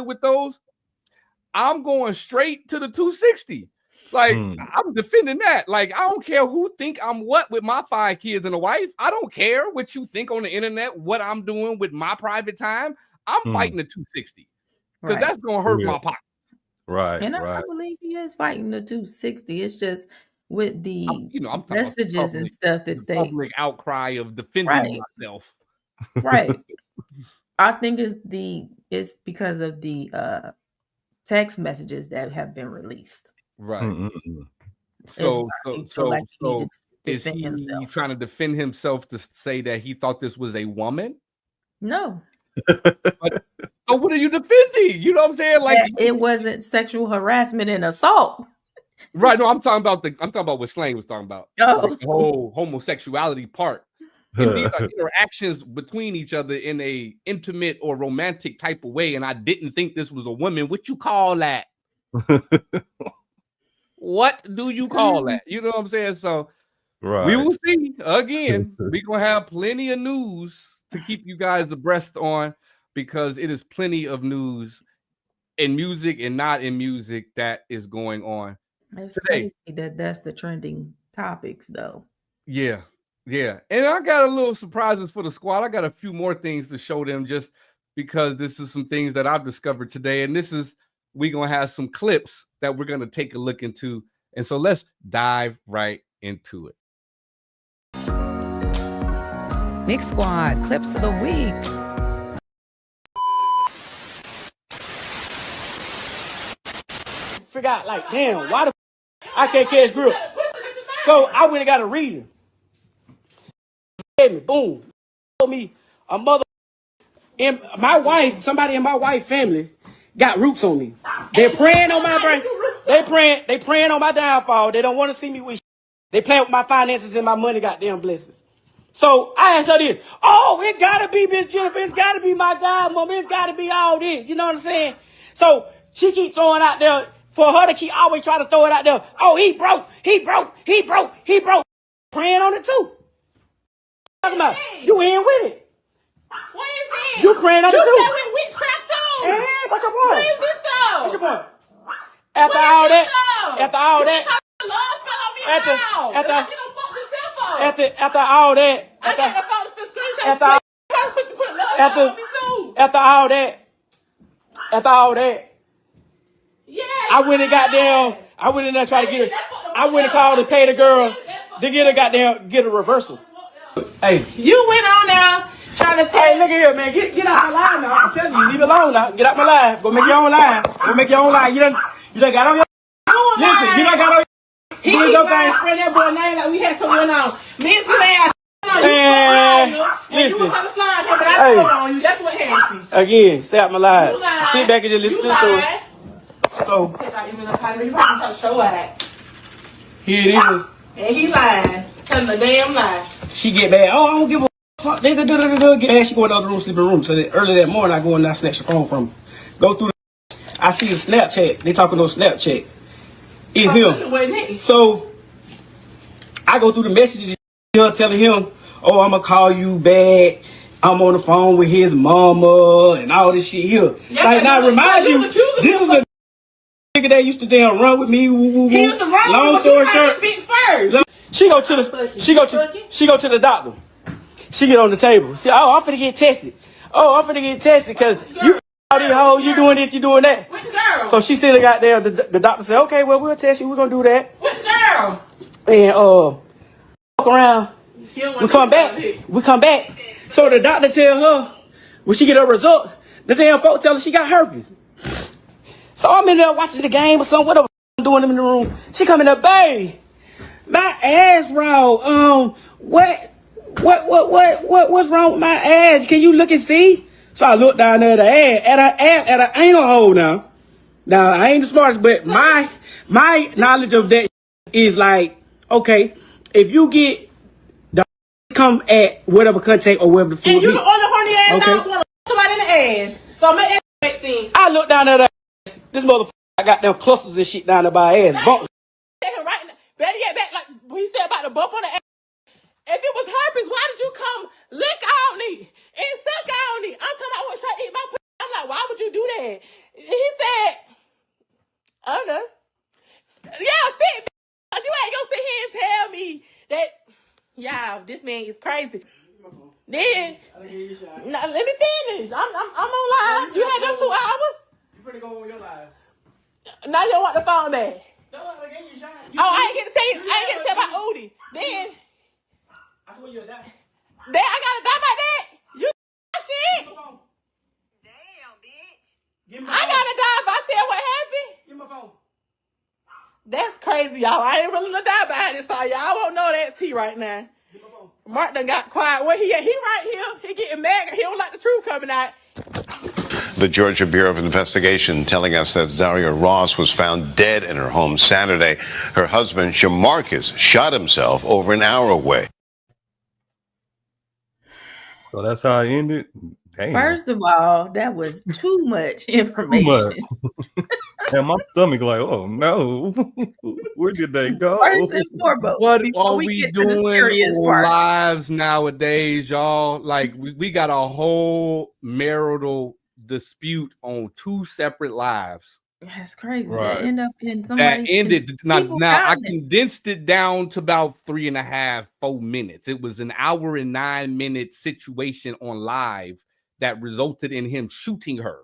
S3: with those. I'm going straight to the 260. Like, I'm defending that. Like, I don't care who think I'm what with my 5 kids and a wife. I don't care what you think on the internet, what I'm doing with my private time. I'm fighting the 260 because that's going to hurt my pockets.
S6: Right.
S5: And I believe he is fighting the 260. It's just with the messages and stuff that they
S3: public outcry of defending myself.
S5: Right. I think it's because of the text messages that have been released.
S3: Right. So is he trying to defend himself to say that he thought this was a woman?
S5: No.
S3: So what are you defending? You know what I'm saying? Like
S5: it wasn't sexual harassment and assault.
S3: Right. No, I'm talking about what Slang was talking about. Like the whole homosexuality part. And these are interactions between each other in a intimate or romantic type of way. And I didn't think this was a woman. What you call that? What do you call that? You know what I'm saying? So we will see. Again, we're going to have plenty of news to keep you guys abreast on, because it is plenty of news in music and not in music that is going on today.
S5: That's the trending topics, though.
S3: Yeah. And I got a little surprises for the squad. I got a few more things to show them just because this is some things that I've discovered today. And we're going to have some clips that we're going to take a look into. And so let's dive right into it.
S7: Mix Squad clips of the week.
S8: Forgot, like, damn, why the I can't catch grip? So I went and got a reading. Boom. Told me a mother and my wife, somebody in my wife's family got roots on me. They're praying on my brain. They praying on my downfall. They don't want to see me with. They playing with my finances and my money, goddamn blessings. So I asked her this. Oh, it gotta be Miss Jennifer. It's gotta be my godmama. It's gotta be all this. You know what I'm saying? So she keep throwing out there for her to keep always trying to throw it out there. Oh, he broke. Praying on it too. Talking about you in with it.
S9: What is this?
S8: You praying on it too.
S9: You play with witchcraft too.
S8: Hey, what's your point?
S9: What is this though?
S8: What's your point? After all that, after all that, I went and got down. I went in there trying to get her. I went and called and paid the girl to get a reversal. Hey,
S9: You went on now trying to
S8: hey, look at here, man. Get out my line now. I'm telling you, leave it alone now. Get out my line. Go make your own line. Go make your own line. You done got on your. Listen, you done got on.
S9: He keep lying, spread that boy name like we had something on. Me and Slay,
S8: listen.
S9: You was trying to slide him, but I told on you. That's what happened.
S8: Again, stay out my line.
S9: You lied.
S8: Sit back and just listen to the story. So,
S9: You probably trying to show that.
S8: here it is.
S9: And he lied. Telling a damn lie.
S8: She get mad. Oh, I don't give a fuck. Get mad. She go in the other room, sleeping room. So early that morning, I go in and I snatch the phone from her. Go through I see the Snapchat. They talking on Snapchat. It's him. So I go through the messages telling him, oh, I'm going to call you back. I'm on the phone with his mama and all this shit here.
S9: Yeah,
S8: like, now remind you, this is a nigga that used to damn run with me.
S9: He used to run
S8: Long
S9: with
S8: story
S9: you
S8: short,
S9: first.
S8: she go to the doctor. She get on the table. She, oh, I'm finna get tested. Oh, I'm finna get tested because you all these hoes, you doing this, you doing that.
S9: Which girl?
S8: So she said, got there. The doctor said, okay, well, we'll test you. We're gonna do that.
S9: Which girl?
S8: And walk around. We come back. So the doctor tell her when she get her results, the damn folks tell her she got herpes. So I'm in there watching the game or something, whatever I'm doing in the room. She come in there, babe, my ass raw. What's wrong with my ass? Can you look and see? So I look down there at her anal hole now. Now I ain't the smartest, but my knowledge of that is like, okay, if you get the come at whatever contact or whatever the food.
S9: And you the only horny ass
S8: okay.
S9: want somebody in the ass. So make that make sense.
S8: I look down at her ass. This motherfucker got them clusters and shit down there by her ass. Bump.
S9: Right now. Better get back like we said about the bump on the ass. If it was herpes, why did you come lick on me and suck on me? I'm talking about I was trying to eat my pussy. I'm like, why would you do that? He said, I don't know. Yeah, sit. You ain't gonna sit here and tell me that, y'all, this man is crazy. Then, now, let me finish. I'm on live. You had them 2 hours.
S8: You finna go on your live.
S9: Now you want the phone back.
S8: No, I gave you a shot.
S9: I ain't get to tell you. I ain't get to tell about Udi. Then.
S8: I swear you'll die.
S9: Then I gotta die about that. You shit.
S10: Damn, bitch.
S8: Give me my
S9: I
S8: phone.
S9: gotta die if I tell what happened.
S8: Give me my phone.
S9: That's crazy, y'all. I ain't really gonna die about it, so y'all won't know that tea right now.
S8: Give me my phone.
S9: Mark done got quiet. Where he at? He right here. He getting mad. He don't like the truth coming out.
S11: The Georgia Bureau of Investigation telling us that Zaria Ross was found dead in her home Saturday. Her husband, Shamarcus, shot himself over an hour away.
S6: So that's how I ended. Damn.
S5: First of all, that was too much information.
S6: And my stomach like, oh no, where did they go?
S5: First and foremost,
S3: What
S5: before
S3: are
S5: we
S3: we
S5: get to the
S3: doing
S5: serious
S3: on
S5: part.
S3: lives nowadays, y'all? Like we got a whole marital dispute on 2 separate lives.
S5: That's crazy.
S6: Right.
S5: That end up in
S3: That
S5: somebody.
S3: ended now.
S5: people
S3: I
S5: found it.
S3: condensed it down to about 3.5, 4 minutes. It was an hour and 9-minute situation on live that resulted in him shooting her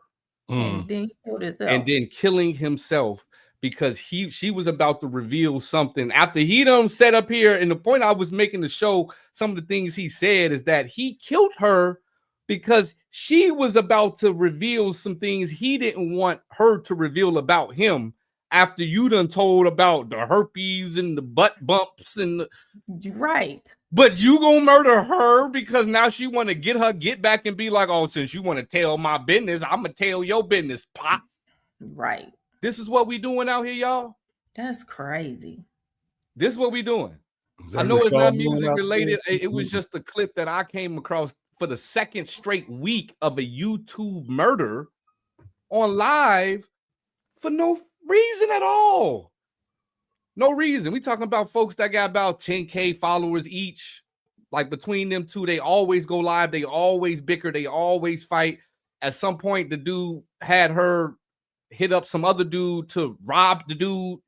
S5: And then he killed himself.
S3: and then killing himself because she was about to reveal something after he done set up here. And the point I was making to show some of the things he said is that he killed her because she was about to reveal some things he didn't want her to reveal about him after you done told about the herpes and the butt bumps and
S5: You're right.
S3: but you gonna murder her because now she want to get back and be like, oh, since you want to tell my business, I'm gonna tell your business, pop.
S5: Right.
S3: This is what we doing out here, y'all.
S5: That's crazy.
S3: This is what we doing.
S6: Is
S3: I
S6: that
S3: know
S6: what
S3: it's
S6: y'all
S3: not
S6: doing
S3: music
S6: out
S3: related.
S6: there?
S3: It was just a clip that I came across for the 2nd straight week of a YouTube murder on live for no reason at all. No reason. We talking about folks that got about 10K followers each. Like between them two, they always go live. They always bicker. They always fight. At some point, the dude had her hit up some other dude to rob the dude.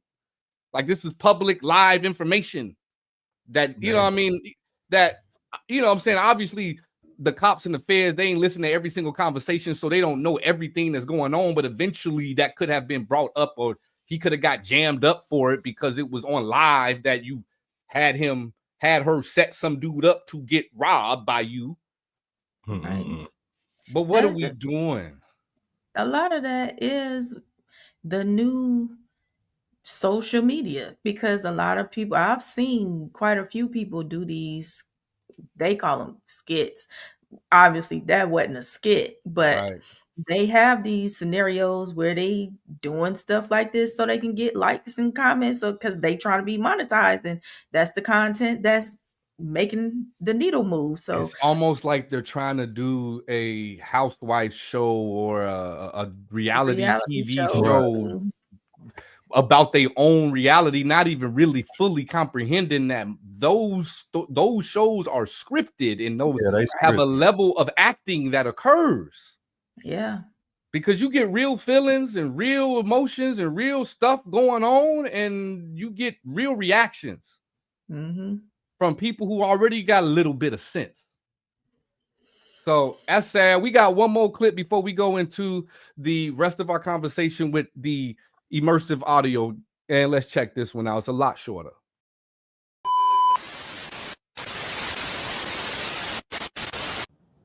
S3: Like this is public live information that, you know what I mean? That, you know what I'm saying? Obviously, the cops and the feds, they ain't listening to every single conversation, so they don't know everything that's going on. But eventually that could have been brought up or he could have got jammed up for it because it was on live that you had her set some dude up to get robbed by you.
S5: Right.
S3: But what are we doing?
S5: A lot of that is the new social media, because a lot of people, I've seen quite a few people do these, they call them skits. Obviously that wasn't a skit, but they have these scenarios where they doing stuff like this so they can get likes and comments, because they trying to be monetized, and that's the content that's making the needle move. So
S3: it's almost like they're trying to do a housewife show or a reality TV show about their own reality, not even really fully comprehending that those shows are scripted, and those have a level of acting that occurs.
S5: Yeah.
S3: Because you get real feelings and real emotions and real stuff going on, and you get real reactions from people who already got a little bit of sense. So that's sad. We got one more clip before we go into the rest of our conversation with the immersive audio, and let's check this one out. It's a lot shorter.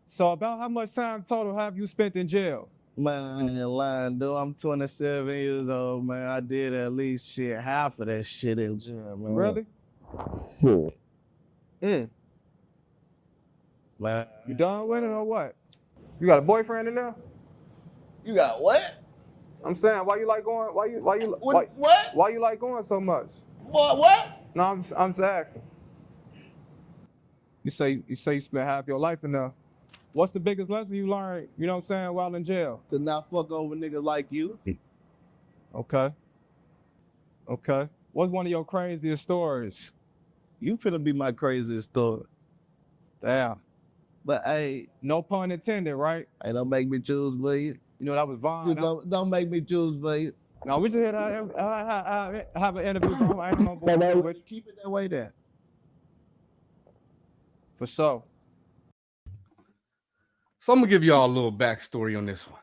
S12: So about how much time total have you spent in jail?
S13: Man, I ain't lying, dude. I'm 27 years old, man. I did at least half of that shit in jail, man.
S12: Really?
S13: Man.
S12: You done with it or what? You got a boyfriend in there?
S13: You got what?
S12: I'm saying, why you like going? Why you
S13: what?
S12: Why you like going so much?
S13: What?
S12: No, I'm just asking. You say you spent half your life in there. What's the biggest lesson you learned, you know what I'm saying, while in jail?
S13: To not fuck over niggas like you.
S12: Okay. What's one of your craziest stories?
S13: You finna be my craziest story.
S12: Damn.
S13: But hey,
S12: no pun intended, right?
S13: Hey, don't make me choose for you.
S12: You know, that was Vaughn.
S13: Don't make me choose for you.
S12: No, we just here to have an interview. I ain't no bullshit.
S13: Keep it that way there.
S12: For sure.
S3: So I'm gonna give y'all a little backstory on this one.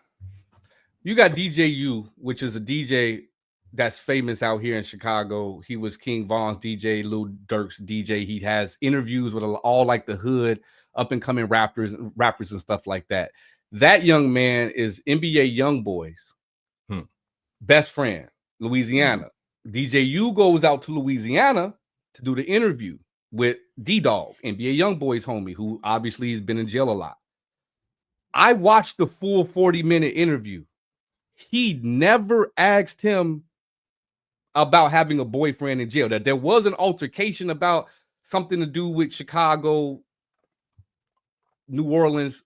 S3: You got DJ U, which is a DJ that's famous out here in Chicago. He was King Von's DJ, Lil Durk's DJ. He has interviews with all like the hood, up and coming rappers and stuff like that. That young man is NBA Youngboy's best friend, Louisiana. DJ U goes out to Louisiana to do the interview with D-Dog, NBA Youngboy's homie, who obviously has been in jail a lot. I watched the full 40-minute interview. He never asked him about having a boyfriend in jail. That there was an altercation about something to do with Chicago, New Orleans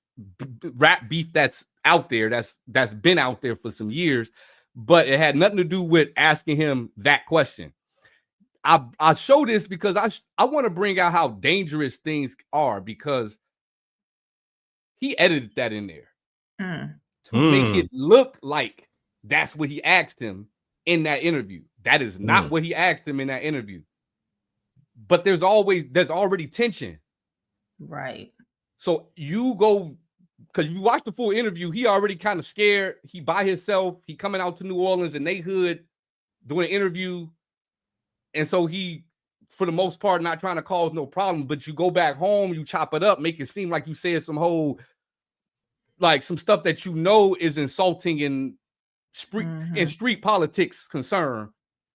S3: rap beef that's out there, that's been out there for some years, but it had nothing to do with asking him that question. I show this because I want to bring out how dangerous things are, because he edited that in there to make it look like that's what he asked him in that interview. That is not what he asked him in that interview. But there's already tension.
S5: Right.
S3: So you go, because you watch the full interview, he already kind of scared. He by himself. He coming out to New Orleans in they hood doing an interview. And so he, for the most part, not trying to cause no problem. But you go back home, you chop it up, make it seem like you said some some stuff that you know is insulting and street politics concern.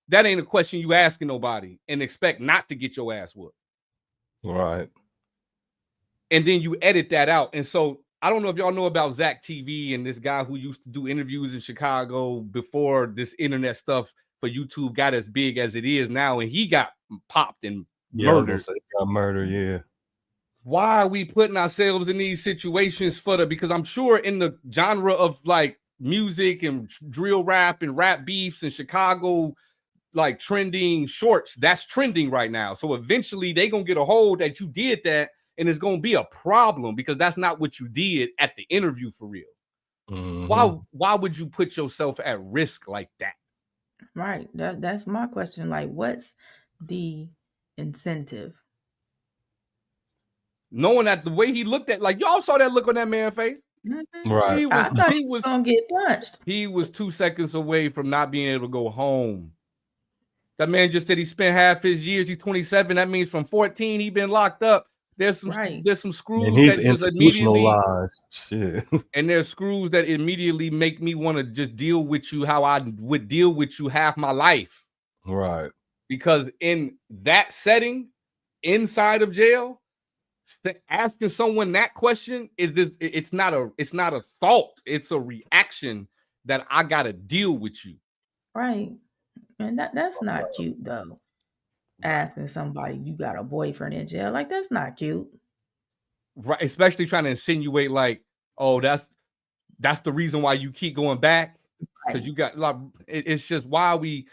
S3: That ain't a question you asking nobody and expect not to get your ass whooped.
S6: Right.
S3: And then you edit that out. And so I don't know if y'all know about Zach TV and this guy who used to do interviews in Chicago before this internet stuff for YouTube got as big as it is now. And he got popped and murdered.
S6: Got murdered, yeah.
S3: Why are we putting ourselves in these situations because I'm sure in the genre of like music and drill rap and rap beefs in Chicago, like trending shorts, that's trending right now. So eventually they gonna get a hold that you did that, and it's gonna be a problem because that's not what you did at the interview for real. Why would you put yourself at risk like that?
S5: Right. That's my question. Like, what's the incentive?
S3: Knowing that the way he looked at, like y'all saw that look on that man's face.
S6: Right.
S5: He was gonna get punched.
S3: He was 2 seconds away from not being able to go home That man just said he spent half his years. He's 27. That means from 14 he been locked up. There's some screws
S6: And he's
S3: that just immediately
S6: institutionalized. Shit.
S3: and there's screws that immediately make me want to just deal with you how I would deal with you half my life.
S6: Right.
S3: Because in that setting, inside of jail, asking someone that question it's not a thought, it's a reaction that I gotta deal with you.
S5: Right. And that's not cute though. Asking somebody you got a boyfriend in jail, like that's not cute.
S3: Right, especially trying to insinuate like, oh, that's the reason why you keep going back, because you got like it's just why we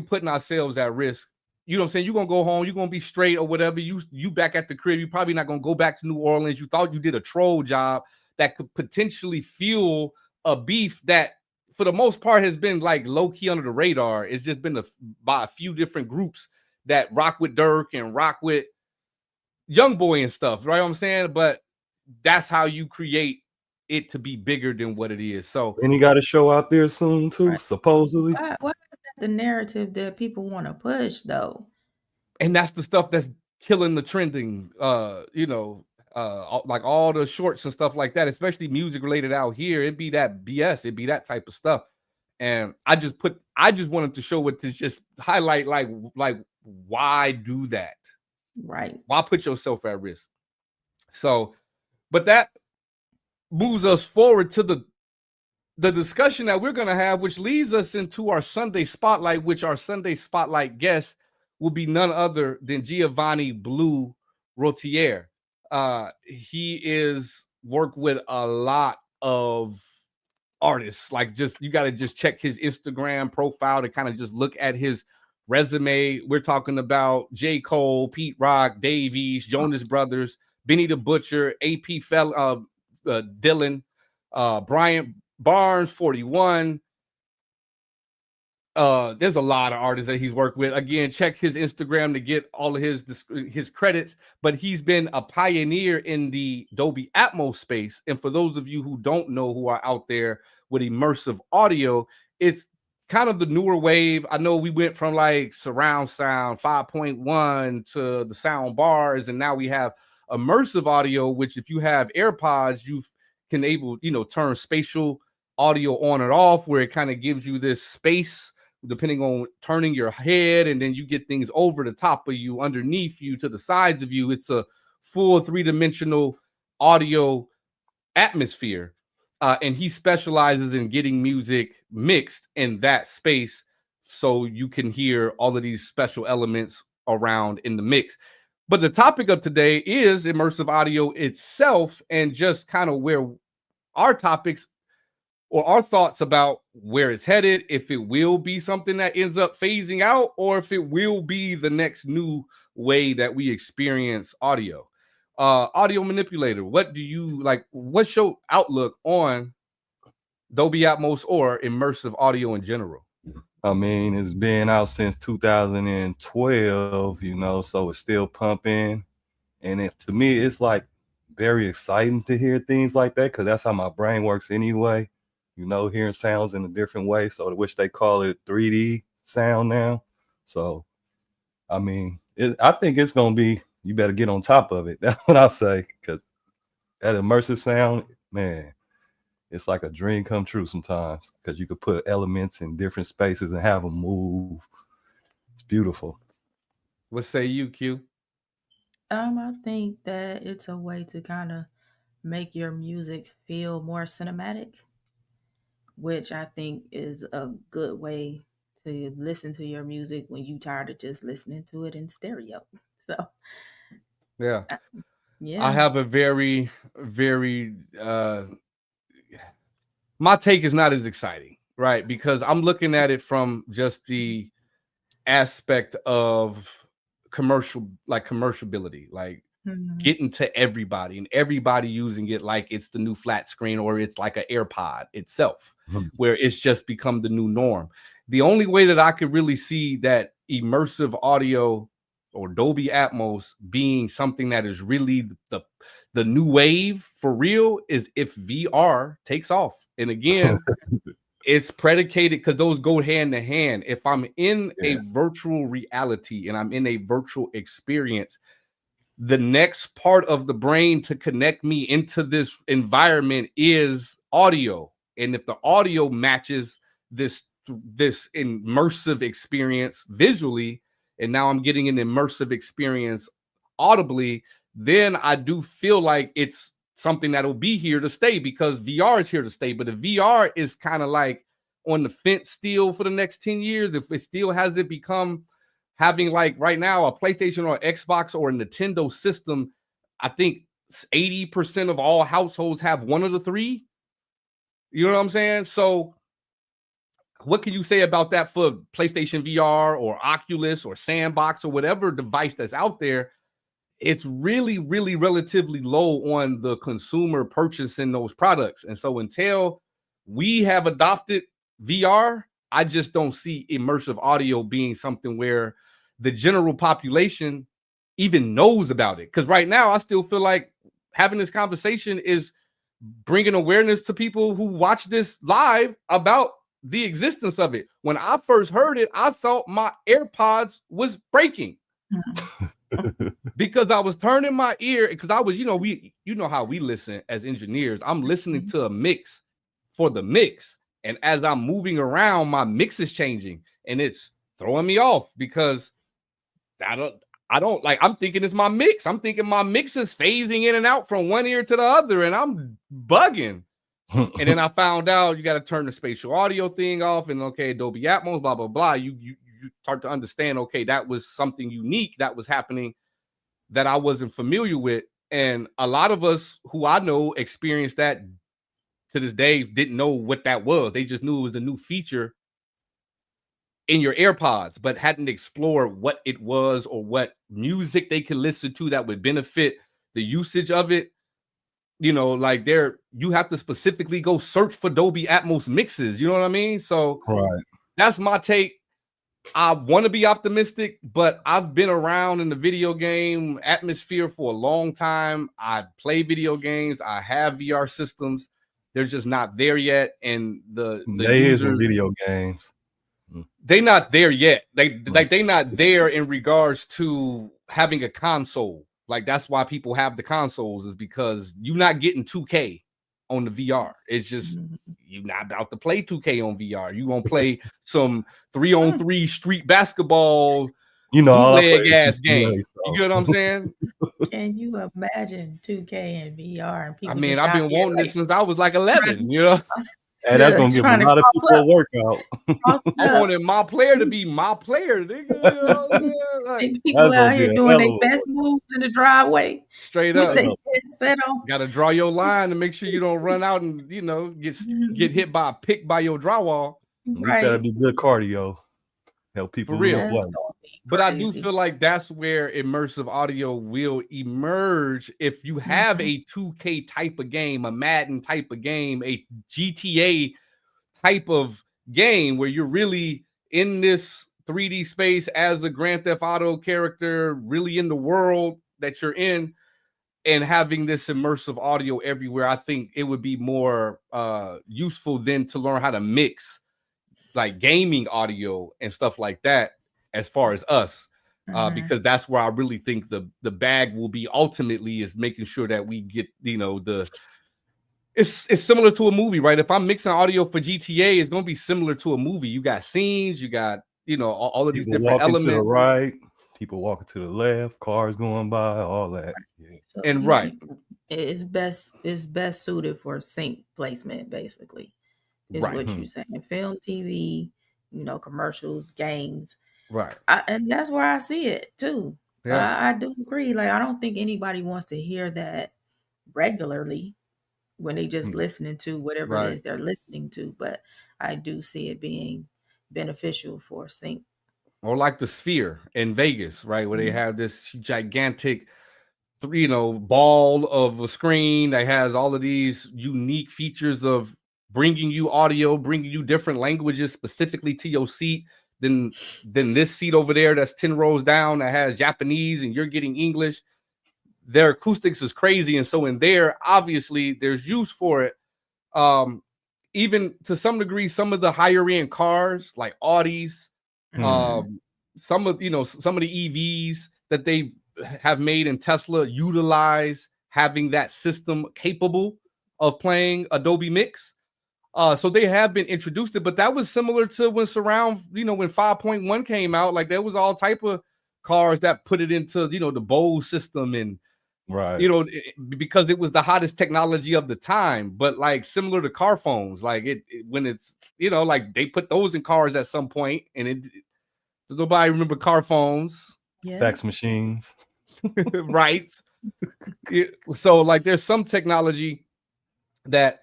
S3: putting ourselves at risk. You know what I'm saying? You're gonna go home, you're gonna be straight or whatever. You back at the crib, you're probably not gonna go back to New Orleans. You thought you did a troll job that could potentially fuel a beef that for the most part has been like low-key under the radar. It's just been by a few different groups that rock with Dirk and rock with Young Boy and stuff, right? What I'm saying, but that's how you create it to be bigger than what it is. So,
S6: and he got a show out there soon too, supposedly.
S5: What is the narrative that people want to push though?
S3: And that's the stuff that's killing the trending. Like all the shorts and stuff like that, especially music related out here. It'd be that BS. It'd be that type of stuff. And I just wanted to show it to just highlight like why do that?
S5: Right.
S3: Why put yourself at risk? So, but that moves us forward to the discussion that we're going to have, which leads us into our Sunday Spotlight, which our Sunday Spotlight guest will be none other than Giovanni Blue Rotier. He is worked with a lot of artists. Like, just you got to just check his Instagram profile to kind of just look at his resume. We're talking about J. Cole, Pete Rock, Dave East, Jonas Brothers, Benny the Butcher, AP Dylan, Brian Barnes, 41. There's a lot of artists that he's worked with. Again, check his Instagram to get all of his credits. But he's been a pioneer in the Dolby Atmos space. And for those of you who don't know, who are out there with immersive audio, it's kind of the newer wave. I know we went from like surround sound 5.1 to the sound bars, and now we have immersive audio, which if you have AirPods, you can turn spatial audio on and off, where it kind of gives you this space depending on turning your head, and then you get things over the top of you, underneath you, to the sides of you. It's a full three-dimensional audio atmosphere. And he specializes in getting music mixed in that space so you can hear all of these special elements around in the mix. But the topic of today is immersive audio itself, and just kind of where our topics or our thoughts about where it's headed, if it will be something that ends up phasing out, or if it will be the next new way that we experience audio. Audio manipulator, what do you like? What's your outlook on Dolby Atmos or immersive audio in general?
S6: I mean, it's been out since 2012, so it's still pumping. And to me, it's like very exciting to hear things like that, because that's how my brain works anyway. Hearing sounds in a different way. So I wish they call it 3D sound now. So, I mean, I think it's going to be, you better get on top of it. That's what I'll say, because that immersive sound, man, it's like a dream come true sometimes, because you could put elements in different spaces and have them move. It's beautiful.
S3: What say you, Q?
S5: I think that it's a way to kind of make your music feel more cinematic, which I think is a good way to listen to your music when you tired of just listening to it in stereo. So
S3: yeah.
S5: Yeah.
S3: I have a very, very my take is not as exciting, right? Because I'm looking at it from just the aspect of commercialability, like getting to everybody and everybody using it like it's the new flat screen, or it's like an AirPod itself, where it's just become the new norm. The only way that I could really see that immersive audio or Dolby Atmos being something that is really the new wave for real is if VR takes off. And again, it's predicated because those go hand to hand. If I'm in a virtual reality and I'm in a virtual experience, the next part of the brain to connect me into this environment is audio. And if the audio matches this immersive experience visually, and now I'm getting an immersive experience audibly, then I do feel like it's something that'll be here to stay because VR is here to stay. But if VR is kind of like on the fence still for the next 10 years, if it still hasn't become having like right now a PlayStation or Xbox or a Nintendo system, I think 80% of all households have one of the three. You know what I'm saying? So what can you say about that for PlayStation VR or Oculus or Sandbox or whatever device that's out there? It's really, really relatively low on the consumer purchasing those products. And so until we have adopted VR, I just don't see immersive audio being something where the general population even knows about it. Because right now, I still feel like having this conversation is bringing awareness to people who watch this live about the existence of it. When I first heard it, I thought my AirPods was breaking because I was turning my ear because I was, you know how we listen as engineers. I'm listening to a mix for the mix. And as I'm moving around, my mix is changing and it's throwing me off because I don't like, I'm thinking it's my mix. I'm thinking my mix is phasing in and out from one ear to the other and I'm bugging. And then I found out you got to turn the spatial audio thing off and okay, Dolby Atmos, blah, blah, blah. You start to understand, okay, that was something unique that was happening that I wasn't familiar with. And a lot of us who I know experienced that to this day didn't know what that was. They just knew it was a new feature in your AirPods, but hadn't explored what it was or what music they could listen to that would benefit the usage of it. Like you have to specifically go search for Dolby Atmos mixes. You know what I mean? So that's my take. I want to be optimistic, but I've been around in the video game atmosphere for a long time. I play video games. I have VR systems. They're just not there yet. And the
S6: users in video games.
S3: They're not there yet. They're not there in regards to having a console. Like that's why people have the consoles is because you're not getting 2K on the VR. It's just you're not about to play 2K on VR. You gonna play some 3-on-3 street basketball, bootleg ass game. So. You get what I'm saying?
S5: Can you imagine 2K and VR and people?
S3: I mean, I've been wanting this since I was like 11. You know.
S6: And that's gonna give a lot of people a workout.
S3: I wanted my player to be my player, nigga.
S5: People out here doing their best moves in the driveway.
S3: Straight up. Got to draw your line to make sure you don't run out and get hit by a pick by your drywall.
S6: At least that'll be good cardio. Help people
S3: for real. But I do feel like that's where immersive audio will emerge if you have a 2K type of game, a Madden type of game, a GTA type of game where you're really in this 3D space as a Grand Theft Auto character, really in the world that you're in, and having this immersive audio everywhere. I think it would be more useful than to learn how to mix like gaming audio and stuff like that as far as us, because that's where I really think the bag will be ultimately is making sure that we get, it's similar to a movie, right? If I'm mixing audio for GTA, it's going to be similar to a movie. You got scenes, you got, all of these different elements.
S6: To the right, people walking to the left, cars going by, all that. Yeah.
S5: So,
S3: and
S5: it's best suited for sync placement, basically. Is what you're saying. Film, TV, commercials, games.
S3: Right.
S5: And that's where I see it too. So I do agree. Like, I don't think anybody wants to hear that regularly when they just listening to whatever it is they're listening to. But I do see it being beneficial for sync.
S3: Or like the Sphere in Vegas, right? Where they have this gigantic, ball of a screen that has all of these unique features of bringing you audio, bringing you different languages specifically to your seat than this seat over there that's 10 rows down that has Japanese and you're getting English. Their acoustics is crazy. And so in there, obviously there's use for it. even to some degree, some of the higher end cars like Audis, some of the EVs that they have made in Tesla utilize having that system capable of playing Adobe Mix. So they have been introduced to, but that was similar to when surround, when 5.1 came out. Like there was all type of cars that put it into, the Bose system and because it was the hottest technology of the time. But like similar to car phones, like when it's like they put those in cars at some point, and nobody remember car phones,
S6: fax machines,
S3: right? So like there's some technology that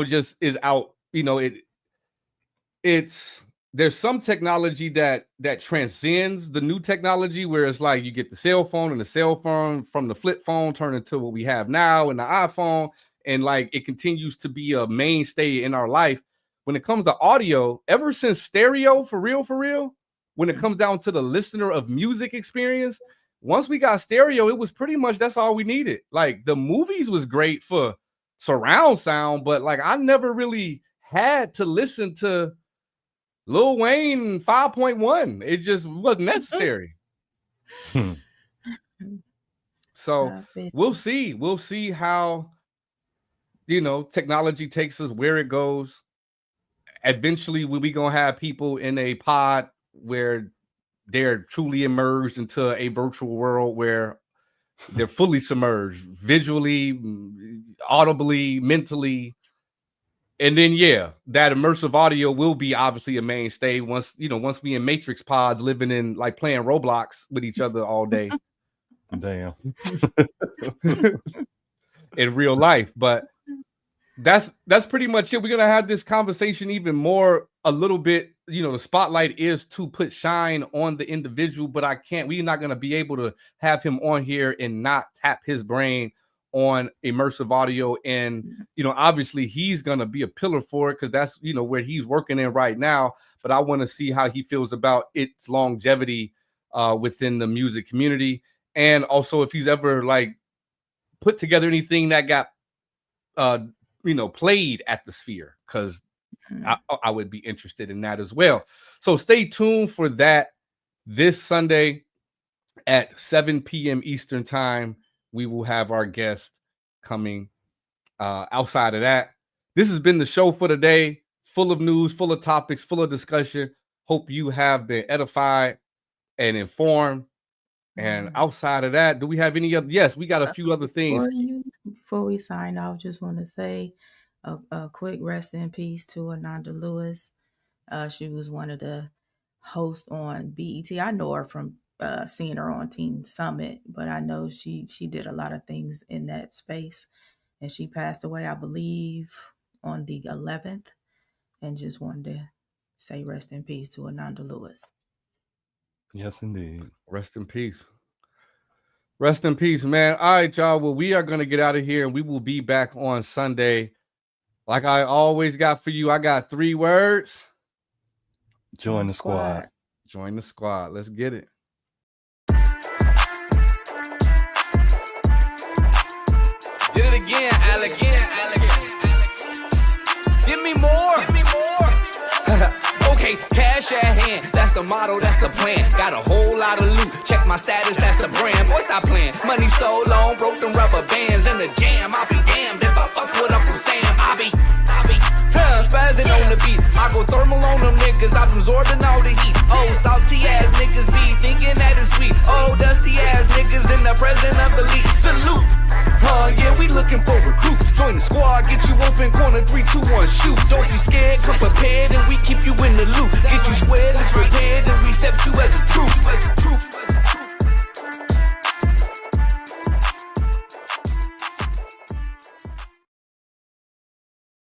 S3: just is out. There's some technology that transcends the new technology, where it's like you get the cell phone, and the cell phone from the flip phone turn into what we have now in the iPhone, and like it continues to be a mainstay in our life. When it comes to audio, ever since stereo, for real, when it comes down to the listener of music experience, once we got stereo, it was pretty much that's all we needed. Like the movies was great for surround sound, but like I never really had to listen to Lil Wayne 5.1. It just wasn't necessary. So we'll see how technology takes us, where it goes. Eventually we gonna have people in a pod where they're truly immersed into a virtual world where they're fully submerged visually, audibly, mentally. And then, that immersive audio will be obviously a mainstay once we in Matrix pods living in like playing Roblox with each other all day.
S6: Damn.
S3: In real life. But that's pretty much it. We're going to have this conversation even more a little bit. The spotlight is to put shine on the individual, but we're not going to be able to have him on here and not tap his brain on immersive audio. And obviously he's gonna be a pillar for it, because that's where he's working in right now. But I want to see how he feels about its longevity within the music community, and also if he's ever like put together anything that got played at the Sphere, because I would be interested in that as well. So stay tuned for that this Sunday at 7 p.m. Eastern time. We will have our guest coming. Outside of that, this has been the show for today. Full of news, full of topics, full of discussion. Hope you have been edified and informed. And outside of that, do we have any other? Yes, we got a few other things.
S5: Before we sign off, just want to say a quick rest in peace to Ananda Lewis. She was one of the hosts on BET. I know her from seeing her on Teen Summit, but I know she did a lot of things in that space, and she passed away, I believe, on the 11th, and just wanted to say rest in peace to Ananda Lewis.
S6: Yes, indeed.
S3: Rest in peace. Rest in peace, man. All right, y'all. Well, we are going to get out of here, and we will be back on Sunday. Like I always got for you, I got 3 words.
S6: Join the squad.
S3: Join the squad. Let's get it.
S2: Did it again, Alex. Give me more. Okay, cash at hand. That's the motto, that's the plan. Got a whole lot of loot. Check my status, that's the brand. Boy, stop playing. Money so long, broke them rubber bands in the jam. I'll be damned if I fuck with Uncle Sam. I be spazzing on the beat. I go thermal on them niggas. I'm absorbing all the heat. Oh, salty ass niggas be thinking that it's sweet. Oh, dusty ass niggas in the presence of the lead. Salute. Yeah, we looking for recruits. Join the squad, get you open corner 3, 2, 1, shoot. Don't be scared, come prepared, and we keep you in the loop.